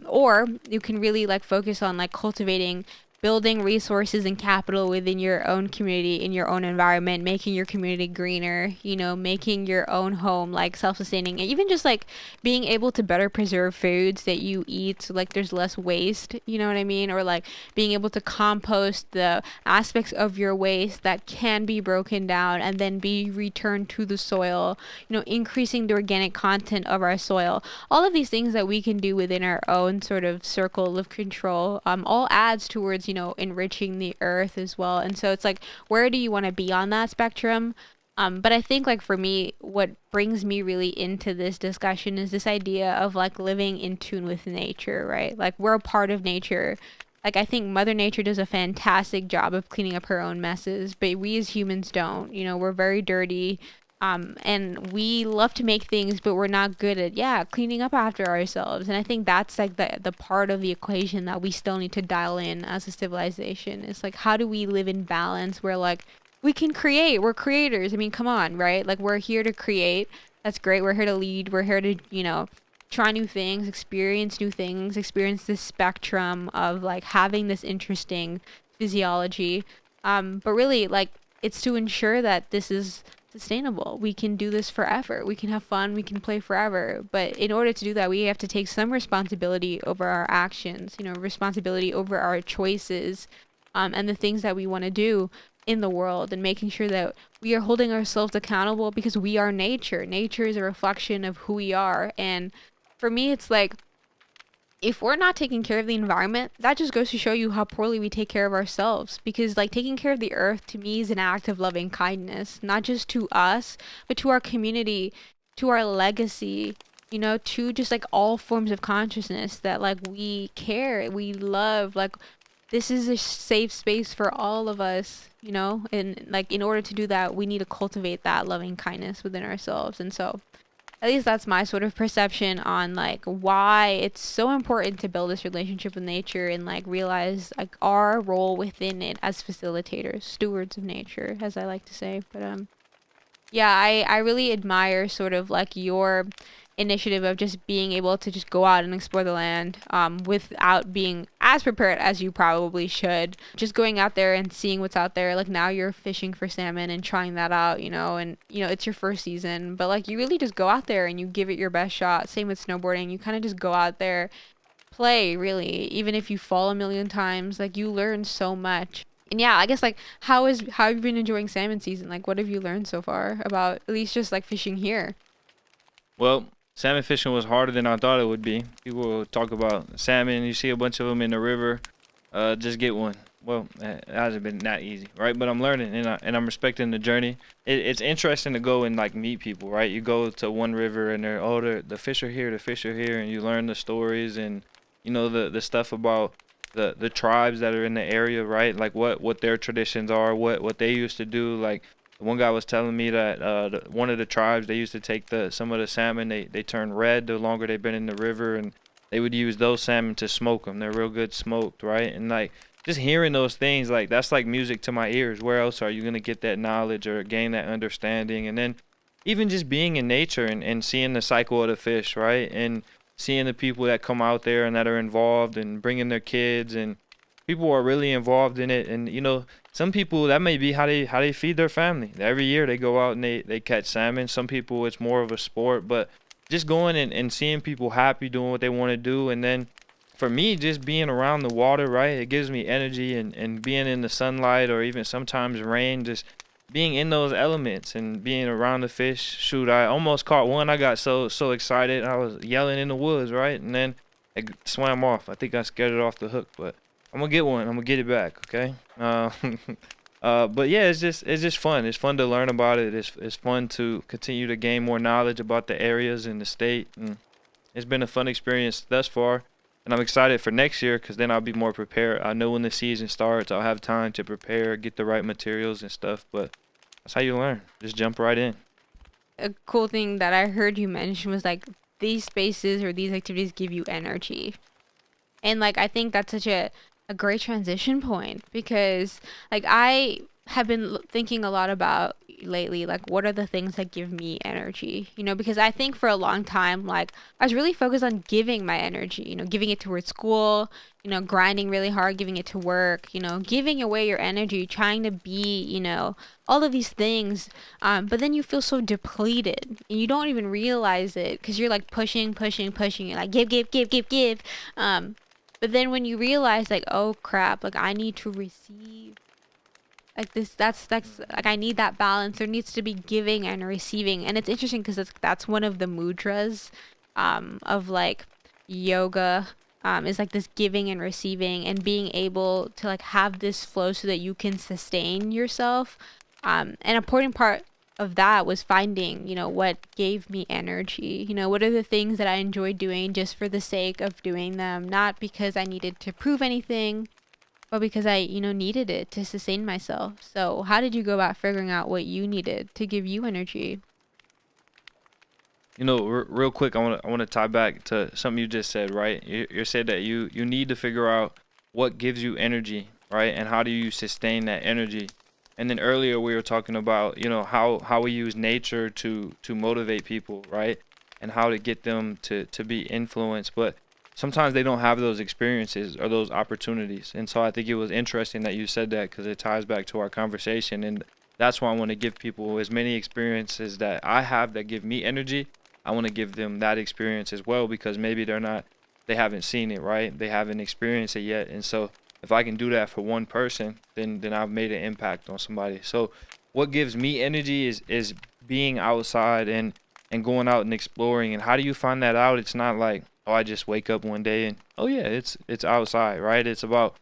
or you can really like focus on like cultivating, building resources and capital within your own community, in your own environment, making your community greener, making your own home like self-sustaining, and even just like being able to better preserve foods that you eat so like there's less waste, you know what I mean? Or like being able to compost the aspects of your waste that can be broken down and then be returned to the soil, increasing the organic content of our soil. All of these things that we can do within our own sort of circle of control, all adds towards, enriching the earth as well. And so it's like, where do you want to be on that spectrum? But I think like for me, what brings me really into this discussion is this idea of like living in tune with nature, right? Like we're a part of nature. Like I think Mother Nature does a fantastic job of cleaning up her own messes, but we as humans don't. We're very dirty. And we love to make things, but we're not good at cleaning up after ourselves. And I think that's like the part of the equation that we still need to dial in as a civilization. It's like, how do we live in balance where like we can create, we're creators. I mean, come on, right? Like we're here to create. That's great. We're here to lead. We're here to, try new things, experience new things, experience this spectrum of like having this interesting physiology. But really like it's to ensure that this is sustainable. We can do this forever. We can have fun. We can play forever. But in order to do that, we have to take some responsibility over our actions, responsibility over our choices, and the things that we want to do in the world, and making sure that we are holding ourselves accountable because we are nature. Nature is a reflection of who we are. And for me, it's like, if we're not taking care of the environment, that just goes to show you how poorly we take care of ourselves. Because like taking care of the earth to me is an act of loving kindness, not just to us, but to our community, to our legacy, to just like all forms of consciousness that like we care, we love. Like this is a safe space for all of us, you know? And like in order to do that, we need to cultivate that loving kindness within ourselves. And so at least that's my sort of perception on like why it's so important to build this relationship with nature and like realize like our role within it as facilitators, stewards of nature, as I like to say. But yeah, I really admire sort of like your initiative of just being able to just go out and explore the land without being as prepared as you probably should. Just going out there and seeing what's out there. Like now you're fishing for salmon and trying that out, you know, and you know, it's your first season, but like you really just go out there and you give it your best shot. Same with snowboarding. You kind of just go out there, play really, even if you fall a million times, like you learn so much. And yeah, I guess like how have you been enjoying salmon season? Like what have you learned so far about at least just like fishing here? Well, salmon fishing was harder than I thought it would be. People will talk about salmon. You see a bunch of them in the river. Just get one. Well, it hasn't been that easy, right? But I'm learning, and I'm respecting the journey. It's interesting to go and like meet people, right? You go to one river, and the fish are here, the fish are here, and you learn the stories and you know the stuff about the tribes that are in the area, right? Like what their traditions are, what they used to do. Like one guy was telling me that one of the tribes, they used to take the some of the salmon, they turn red the longer they've been in the river, and they would use those salmon to smoke them. They're real good smoked, right? And like just hearing those things, like that's like music to my ears. Where else are you gonna get that knowledge or gain that understanding? And then even just being in nature and seeing the cycle of the fish, right? And seeing the people that come out there and that are involved and bringing their kids, and people are really involved in it. And you know, some people that may be how they feed their family. Every year they go out and they catch salmon. Some people it's more of a sport, but just going and seeing people happy doing what they want to do. And then for me, just being around the water, right, it gives me energy, and being in the sunlight or even sometimes rain, just being in those elements and being around the fish. Shoot, I almost caught one. I got so excited. I was yelling in the woods, right? And then it swam off. I think I scared it off the hook, but I'm gonna get one. I'm gonna get it back, okay? But yeah, it's just fun. It's fun to learn about it. It's fun to continue to gain more knowledge about the areas in the state, and it's been a fun experience thus far. And I'm excited for next year because then I'll be more prepared. I know when the season starts, I'll have time to prepare, get the right materials and stuff. But that's how you learn. Just jump right in. A cool thing that I heard you mention was like these spaces or these activities give you energy. And like I think that's such a great transition point because like I have been thinking a lot about lately like what are the things that give me energy, you know, because I think for a long time like I was really focused on giving my energy, you know, giving it towards school, you know, grinding really hard, giving it to work, you know, giving away your energy, trying to be, you know, all of these things. But then you feel so depleted and you don't even realize it because you're like pushing, and like give. Um, but then when you realize like, oh crap, like I need to receive like this, that's like I need that balance. There needs to be giving and receiving. And it's interesting because that's one of the mudras of like yoga is like this giving and receiving and being able to like have this flow so that you can sustain yourself. An important part of that was finding, you know, what gave me energy. You know, what are the things that I enjoy doing just for the sake of doing them, not because I needed to prove anything, but because I, you know, needed it to sustain myself. So, how did you go about figuring out what you needed to give you energy? You know, real quick, I want to tie back to something you just said, right? You said that you need to figure out what gives you energy, right? And how do you sustain that energy? And then earlier we were talking about, you know, how we use nature to motivate people, right? And how to get them to be influenced, but sometimes they don't have those experiences or those opportunities. And so I think it was interesting that you said that because it ties back to our conversation. And that's why I want to give people as many experiences that I have that give me energy. I want to give them that experience as well because maybe they haven't seen it, right? They haven't experienced it yet. And so if I can do that for one person, then I've made an impact on somebody. So what gives me energy is being outside and going out and exploring. And how do you find that out? It's not like, oh, I just wake up one day and oh yeah, it's outside, right? It's about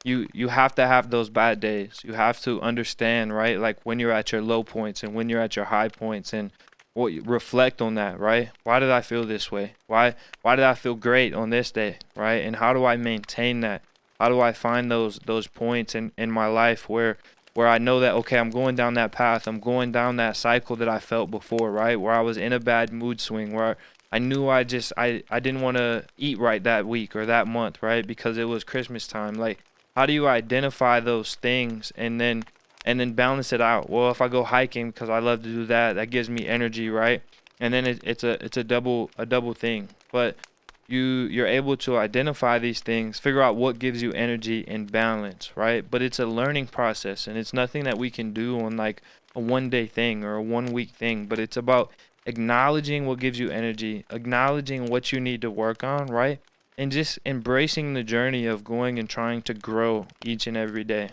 you have to have those bad days. You have to understand, right? Like when you're at your low points and when you're at your high points, and what you reflect on that, right? Why did I feel this way? Why did I feel great on this day, right? And how do I maintain that? How do I find those points in my life where I know that, okay, I'm going down that path, I'm going down that cycle that I felt before, right? Where I was in a bad mood swing, where I knew I didn't want to eat right that week or that month, right? Because it was Christmas time. Like, how do you identify those things and then balance it out? Well, if I go hiking because I love to do that, that gives me energy, right? And then it's a double thing. But you're able to identify these things, figure out what gives you energy and balance, right? But it's a learning process, and it's nothing that we can do on like a 1 day thing or a 1 week thing, but it's about acknowledging what gives you energy, acknowledging what you need to work on, right? And just embracing the journey of going and trying to grow each and every day.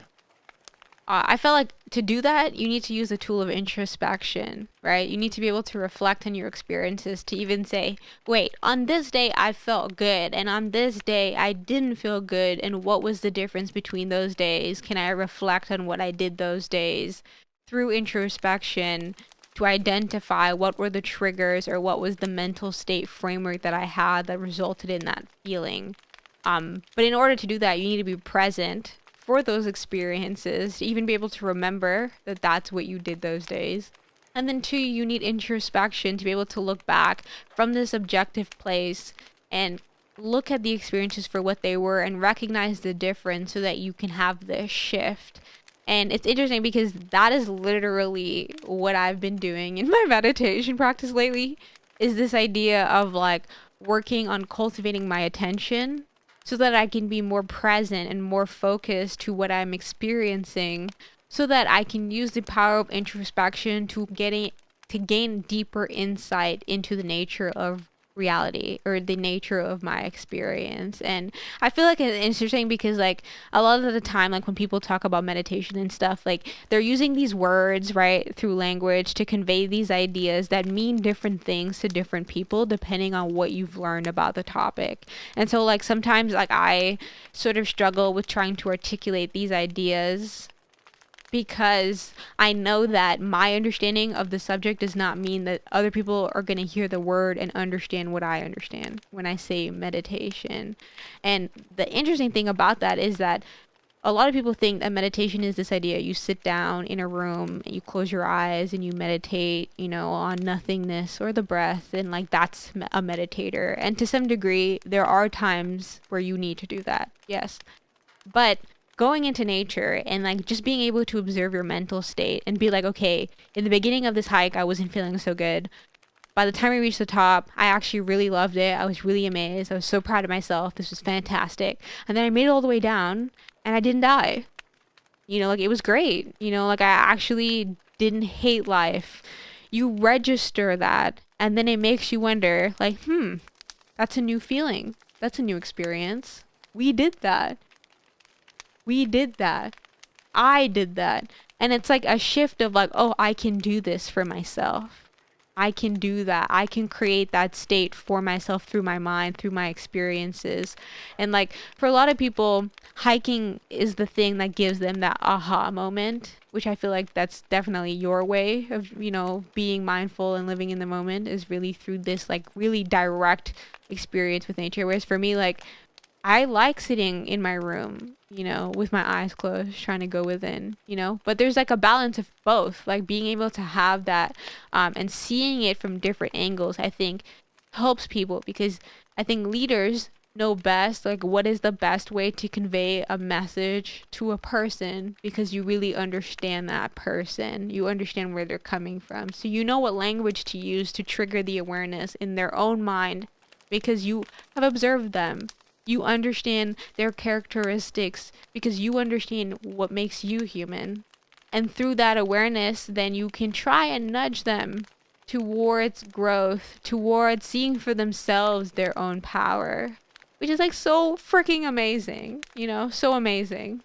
I feel like to do that, you need to use the tool of introspection, right? You need to be able to reflect on your experiences to even say, wait, on this day I felt good, and on this day I didn't feel good, and what was the difference between those days? Can I reflect on what I did those days through introspection to identify what were the triggers or what was the mental state framework that I had that resulted in that feeling? But in order to do that, you need to be present for those experiences to even be able to remember that that's what you did those days. And then, two, you need introspection to be able to look back from this objective place and look at the experiences for what they were and recognize the difference so that you can have this shift. And it's interesting because that is literally what I've been doing in my meditation practice lately, is this idea of like working on cultivating my attention so that I can be more present and more focused to what I'm experiencing, so that I can use the power of introspection to gain deeper insight into the nature of reality or the nature of my experience. And I feel like it's interesting because like a lot of the time, like when people talk about meditation and stuff, like they're using these words, right, through language to convey these ideas that mean different things to different people depending on what you've learned about the topic. And so like sometimes like I sort of struggle with trying to articulate these ideas because I know that my understanding of the subject does not mean that other people are going to hear the word and understand what I understand when I say meditation. And the interesting thing about that is that a lot of people think that meditation is this idea you sit down in a room and you close your eyes and you meditate, you know, on nothingness or the breath, and like that's a meditator. And to some degree, there are times where you need to do that, yes. But going into nature and like just being able to observe your mental state and be like, okay, in the beginning of this hike, I wasn't feeling so good. By the time we reached the top, I actually really loved it. I was really amazed. I was so proud of myself. This was fantastic. And then I made it all the way down and I didn't die. You know, like it was great. You know, like I actually didn't hate life. You register that and then it makes you wonder, like, that's a new feeling. That's a new experience. We did that. We did that. I did that. And it's like a shift of like, oh, I can do this for myself. I can do that. I can create that state for myself through my mind, through my experiences. And like for a lot of people, hiking is the thing that gives them that aha moment, which I feel like that's definitely your way of, you know, being mindful and living in the moment, is really through this like really direct experience with nature. Whereas for me, like I like sitting in my room, you know, with my eyes closed, trying to go within, you know, but there's like a balance of both, like being able to have that and seeing it from different angles, I think helps people because I think leaders know best, like what is the best way to convey a message to a person because you really understand that person. You understand where they're coming from. So you know what language to use to trigger the awareness in their own mind because you have observed them. You understand their characteristics because you understand what makes you human. And through that awareness, then you can try and nudge them towards growth, towards seeing for themselves their own power, which is like so freaking amazing, you know, so amazing.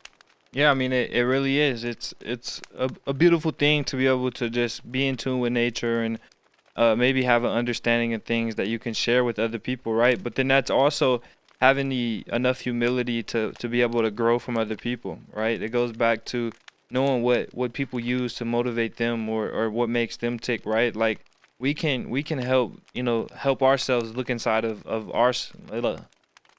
Yeah, I mean it really is. It's a beautiful thing to be able to just be in tune with nature and maybe have an understanding of things that you can share with other people, right? But then that's also having the enough humility to be able to grow from other people, right? It goes back to knowing what people use to motivate them or what makes them tick, right? Like we can help, you know, help ourselves look inside of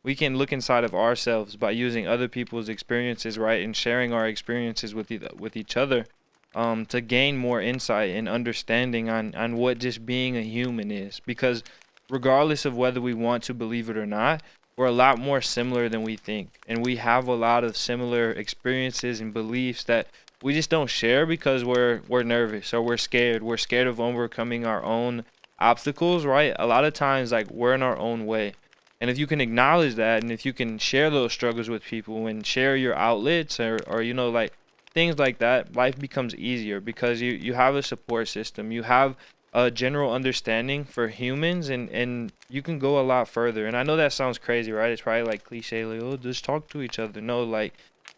we can look inside of ourselves by using other people's experiences, right, and sharing our experiences with each other, to gain more insight and understanding on what just being a human is. Because regardless of whether we want to believe it or not, we're a lot more similar than we think, and we have a lot of similar experiences and beliefs that we just don't share because we're nervous or we're scared. We're scared of overcoming our own obstacles, right? A lot of times, like, we're in our own way. And if you can acknowledge that, and if you can share those struggles with people and share your outlets, or like things like that, life becomes easier because you have a support system. You have a general understanding for humans, and you can go a lot further. And I know that sounds crazy, right? It's probably like cliche, like, oh, just talk to each other. No, like,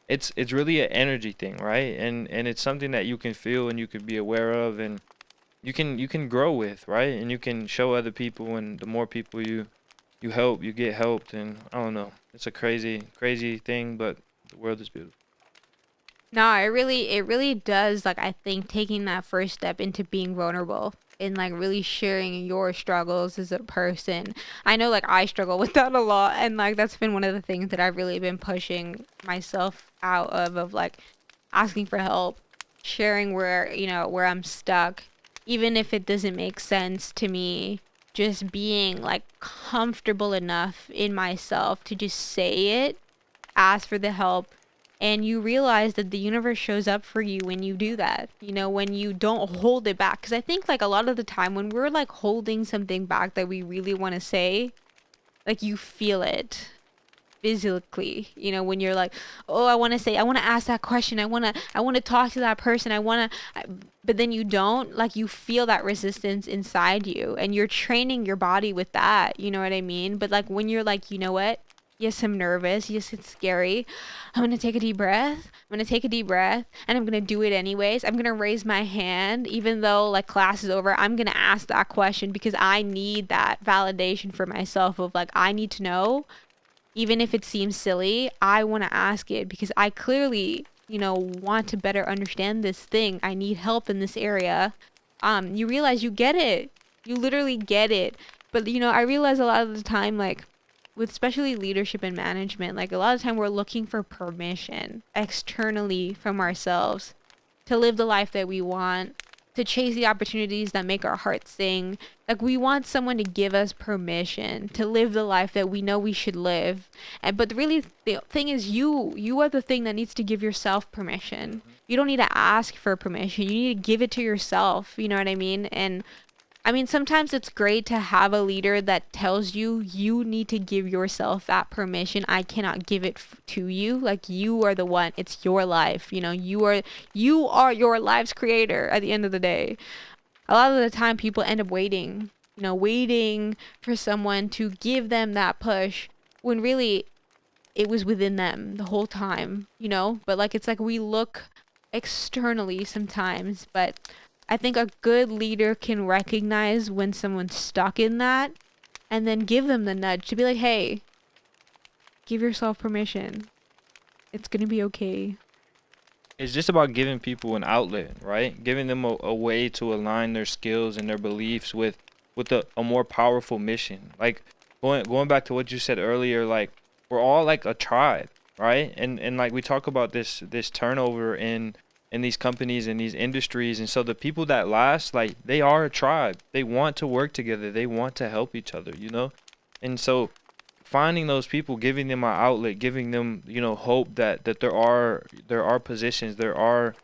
it's really an energy thing, right? And it's something that you can feel and you can be aware of, and you can grow with, right? And you can show other people, and the more people you help, you get helped. And I don't know, it's a crazy thing, but the world is beautiful. No, it really does. Like, I think taking that first step into being vulnerable and like really sharing your struggles as a person. I know like I struggle with that a lot, and like that's been one of the things that I've really been pushing myself out of like asking for help, sharing where I'm stuck, even if it doesn't make sense to me. Just being like comfortable enough in myself to just say it, ask for the help, and you realize that the universe shows up for you when you do that. When you don't hold it back. Because I think like a lot of the time when we're like holding something back that we really want to say, like you feel it physically. When you're like, oh, I want to ask that question, I want to talk to that person, but then you don't, like, you feel that resistance inside you, and you're training your body with that, you know what I mean? But like when you're like, you know what, yes, I'm nervous, yes, it's scary, I'm gonna take a deep breath, and I'm gonna do it anyways. I'm gonna raise my hand even though like class is over. I'm gonna ask that question because I need that validation for myself of like, I need to know. Even if it seems silly, I want to ask it because I clearly, want to better understand this thing. I need help in this area. You realize you get it. You literally get it. But, I realize a lot of the time, like, with especially leadership and management, like, a lot of time we're looking for permission externally from ourselves to live the life that we want, to chase the opportunities that make our hearts sing. Like, we want someone to give us permission to live the life that we know we should live. And but really the thing is, you are the thing that needs to give yourself permission. You don't need to ask for permission. You need to give it to yourself. You know what I mean? And I mean, sometimes it's great to have a leader that tells you you need to give yourself that permission. I cannot give it to you. Like, you are the one. It's your life. You are your life's creator at the end of the day. A lot of the time people end up waiting for someone to give them that push when really it was within them the whole time. But like, it's like we look externally sometimes, but I think a good leader can recognize when someone's stuck in that and then give them the nudge to be like, hey, give yourself permission. It's going to be okay. It's just about giving people an outlet, right? Giving them a way to align their skills and their beliefs with a more powerful mission. Like, going back to what you said earlier, like, we're all like a tribe, right? And like, we talk about this turnover in these companies and these industries, and so the people that last, like, they are a tribe. They want to work together. They want to help each other. And so finding those people, giving them an outlet, giving them, hope that there are positions, there are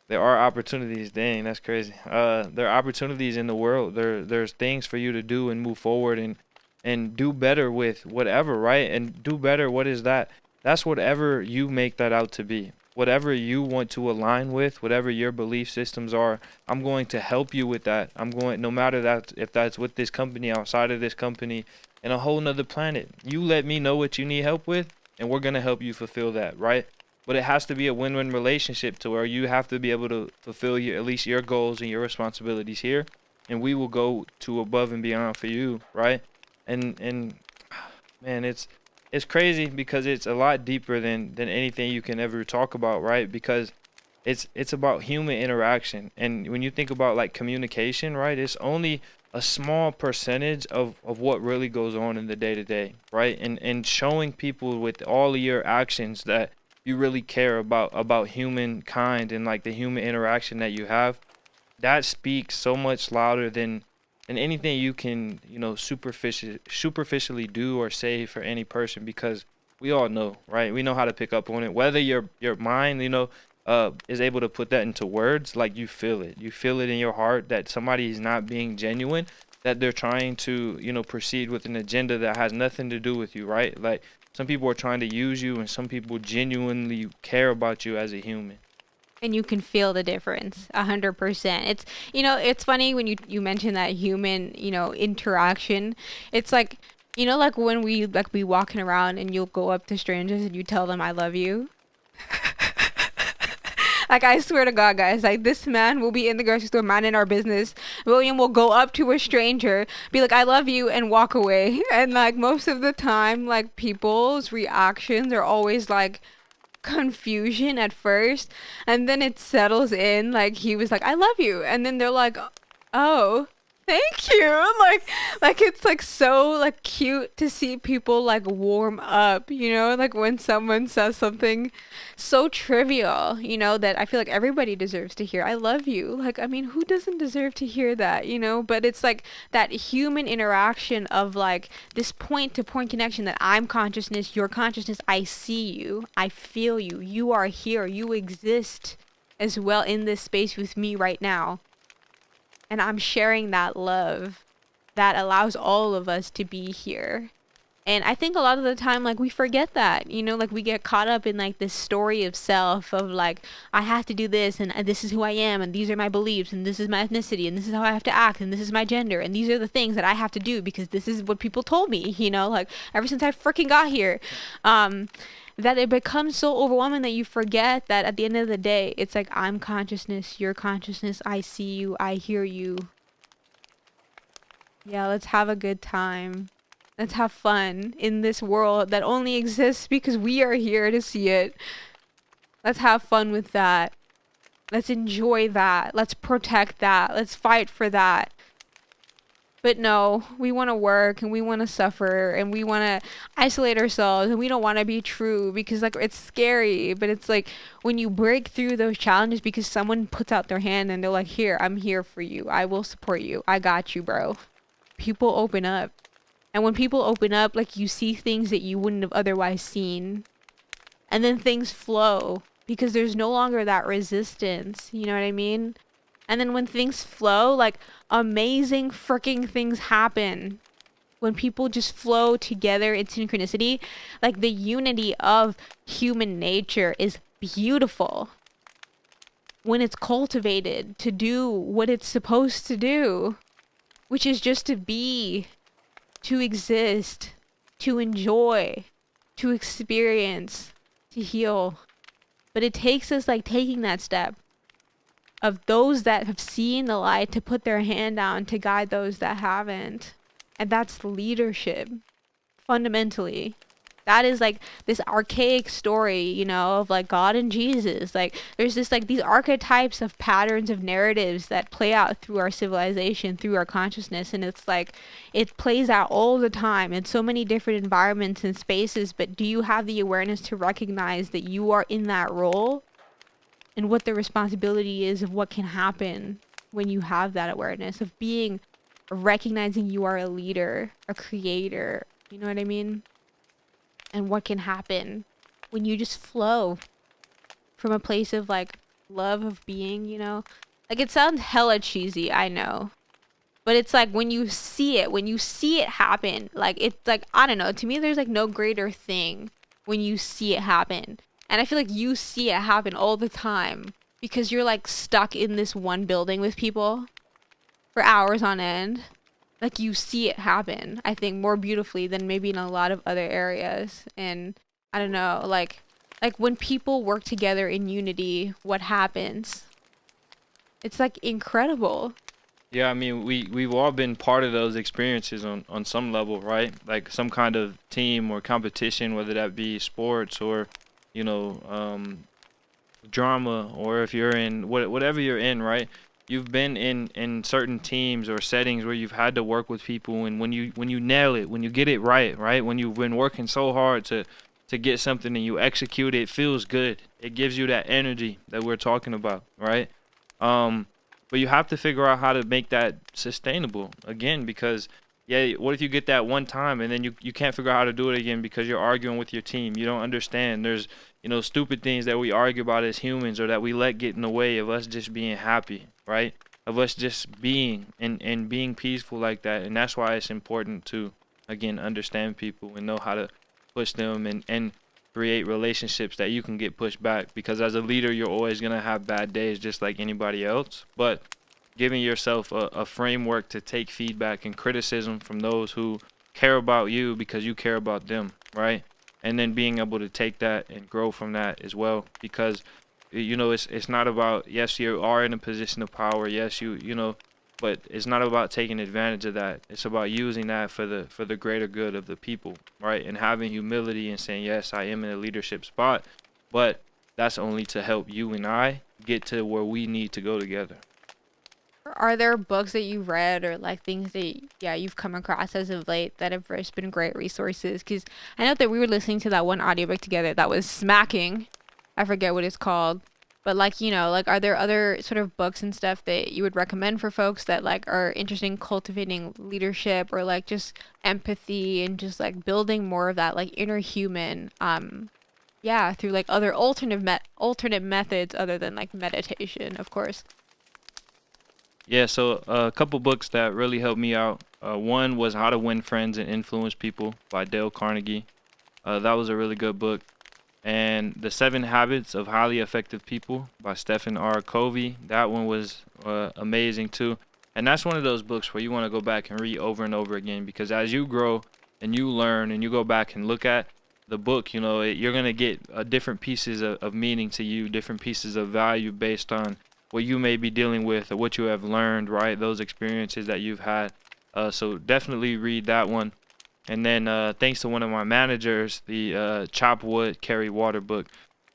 opportunities. Dang, that's crazy. There are opportunities in the world. There's things for you to do and move forward, and do better with whatever, right? And do better. What is that? That's whatever you make that out to be. Whatever you want to align with, whatever your belief systems are, I'm going to help you with that. I'm going, no matter that, if that's with this company, outside of this company, and a whole nother planet. You let me know what you need help with, and we're gonna help you fulfill that, right? But it has to be a win-win relationship to where you have to be able to fulfill at least your goals and your responsibilities here, and we will go to above and beyond for you, right? And man, it's crazy because it's a lot deeper than anything you can ever talk about, right? Because it's about human interaction. And when you think about like communication, right, it's only a small percentage of what really goes on in the day to day, right? And showing people with all of your actions that you really care about humankind and like the human interaction that you have, that speaks so much louder than anything you can, superficially do or say for any person, because we all know, right? We know how to pick up on it. Whether your mind, is able to put that into words, like you feel it. You feel it in your heart that somebody is not being genuine, that they're trying to, proceed with an agenda that has nothing to do with you, right? Like some people are trying to use you and some people genuinely care about you as a human. And you can feel the difference 100%. It's, it's funny when you mention that human, interaction. It's like, like when we like be walking around and you'll go up to strangers and you tell them I love you. Like, I swear to God, guys, like, this man will be in the grocery store minding our business. William will go up to a stranger, be like, I love you, and walk away. And, like, most of the time, like, people's reactions are always, like, confusion at first. And then it settles in, like, he was like, I love you. And then they're like, oh, thank you. Like it's like so like cute to see people like warm up, like when someone says something so trivial, that I feel like everybody deserves to hear. I love you. Like, I mean, who doesn't deserve to hear that, But it's like that human interaction of like this point to point connection that I'm consciousness, your consciousness, I see you, I feel you, you are here, you exist as well in this space with me right now. And I'm sharing that love that allows all of us to be here. And I think a lot of the time, like, we forget that, like we get caught up in like this story of self of like, I have to do this and this is who I am and these are my beliefs and this is my ethnicity and this is how I have to act and this is my gender and these are the things that I have to do because this is what people told me, like ever since I freaking got here. That it becomes so overwhelming that you forget that at the end of the day, it's like, I'm consciousness, your consciousness, I see you, I hear you. Yeah, let's have a good time. Let's have fun in this world that only exists because we are here to see it. Let's have fun with that. Let's enjoy that. Let's protect that. Let's fight for that. But no, we want to work and we want to suffer and we want to isolate ourselves and we don't want to be true because like it's scary. But it's like when you break through those challenges because someone puts out their hand and they're like, here, I'm here for you. I will support you. I got you, bro. People open up. And when people open up, like you see things that you wouldn't have otherwise seen. And then things flow because there's no longer that resistance. You know what I mean? And then when things flow, like amazing freaking things happen. When people just flow together in synchronicity, like the unity of human nature is beautiful. When it's cultivated to do what it's supposed to do, which is just to be, to exist, to enjoy, to experience, to heal. But it takes us like taking that step of those that have seen the light to put their hand down to guide those that haven't. And that's leadership, fundamentally. That is like this archaic story, of like God and Jesus. Like there's this like these archetypes of patterns of narratives that play out through our civilization, through our consciousness. And it's like, it plays out all the time in so many different environments and spaces. But do you have the awareness to recognize that you are in that role? And what the responsibility is of what can happen when you have that awareness of recognizing you are a leader, a creator, you know what I mean? And what can happen when you just flow from a place of like love of being, Like it sounds hella cheesy, I know. But it's like when you see it happen, like it's like, I don't know, to me there's like no greater thing when you see it happen. And I feel like you see it happen all the time because you're like stuck in this one building with people for hours on end. Like you see it happen, I think more beautifully than maybe in a lot of other areas. And I don't know, like when people work together in unity, what happens? It's like incredible. Yeah, I mean, we've all been part of those experiences on some level, right? Like some kind of team or competition, whether that be sports or, drama, or if you're in whatever you're in, right? you've been in certain teams or settings where you've had to work with people, and when you nail it, when you get it right, when you've been working so hard to get something and you execute it, it feels good. It gives you that energy that we're talking about, right? But you have to figure out how to make that sustainable again, because yeah, what if you get that one time and then you can't figure out how to do it again because you're arguing with your team? You don't understand. There's, stupid things that we argue about as humans, or that we let get in the way of us just being happy, right? Of us just being and being peaceful like that. And that's why it's important to, again, understand people and know how to push them and create relationships that you can get pushed back, because as a leader you're always going to have bad days just like anybody else, but giving yourself a framework to take feedback and criticism from those who care about you because you care about them, right? And then being able to take that and grow from that as well, because it's not about, yes, you are in a position of power, yes, but it's not about taking advantage of that. It's about using that for the greater good of the people, right? And having humility and saying, yes, I am in a leadership spot, but that's only to help you and I get to where we need to go together. Are there books that you've read or like things that you've come across as of late that have just been great resources? Because I know that we were listening to that one audiobook together that was smacking. I forget what it's called. But like, like are there other sort of books and stuff that you would recommend for folks that like are interested in cultivating leadership or like just empathy and just like building more of that like inner human through like other alternate methods other than like meditation, of course. Yeah, so a couple books that really helped me out. One was How to Win Friends and Influence People by Dale Carnegie. That was a really good book. And The 7 Habits of Highly Effective People by Stephen R. Covey. That one was amazing too. And that's one of those books where you want to go back and read over and over again, because as you grow and you learn and you go back and look at the book, you're going to get different pieces of meaning to you, different pieces of value based on what you may be dealing with or what you have learned, right? Those experiences that you've had. So definitely read that one. And then thanks to one of my managers, the Chop Wood, Carry Water book.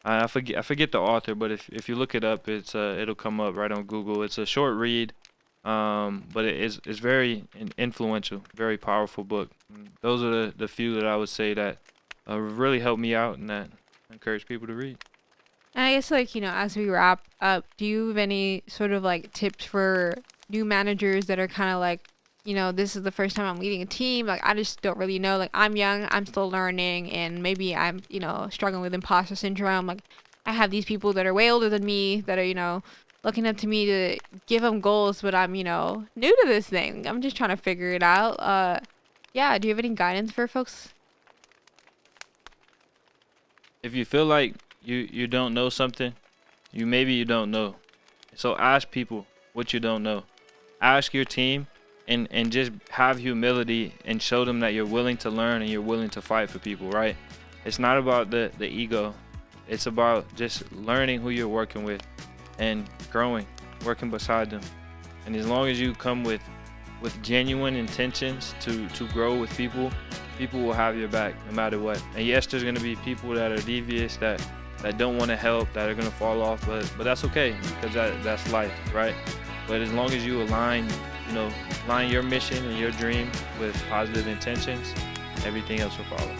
I forget the author, but if you look it up, it'll come up right on Google. It's a short read, but it's very influential, very powerful book. Those are the few that I would say that really helped me out and that I encourage people to read. And I guess like, as we wrap up, do you have any sort of like tips for new managers that are kind of like, this is the first time I'm leading a team. Like, I just don't really know. Like, I'm young, I'm still learning, and maybe I'm, struggling with imposter syndrome. Like, I have these people that are way older than me that are, looking up to me to give them goals, but I'm, new to this thing. I'm just trying to figure it out. Do you have any guidance for folks? If you feel like you don't know something, maybe you don't know. So ask people what you don't know. Ask your team and just have humility and show them that you're willing to learn and you're willing to fight for people, right? It's not about the ego. It's about just learning who you're working with and growing, working beside them. And as long as you come with genuine intentions to grow with people, people will have your back no matter what. And yes, there's going to be people that are devious, that don't want to help, that are going to fall off, but that's okay, because that's life, right? But as long as you align your mission and your dream with positive intentions, everything else will follow.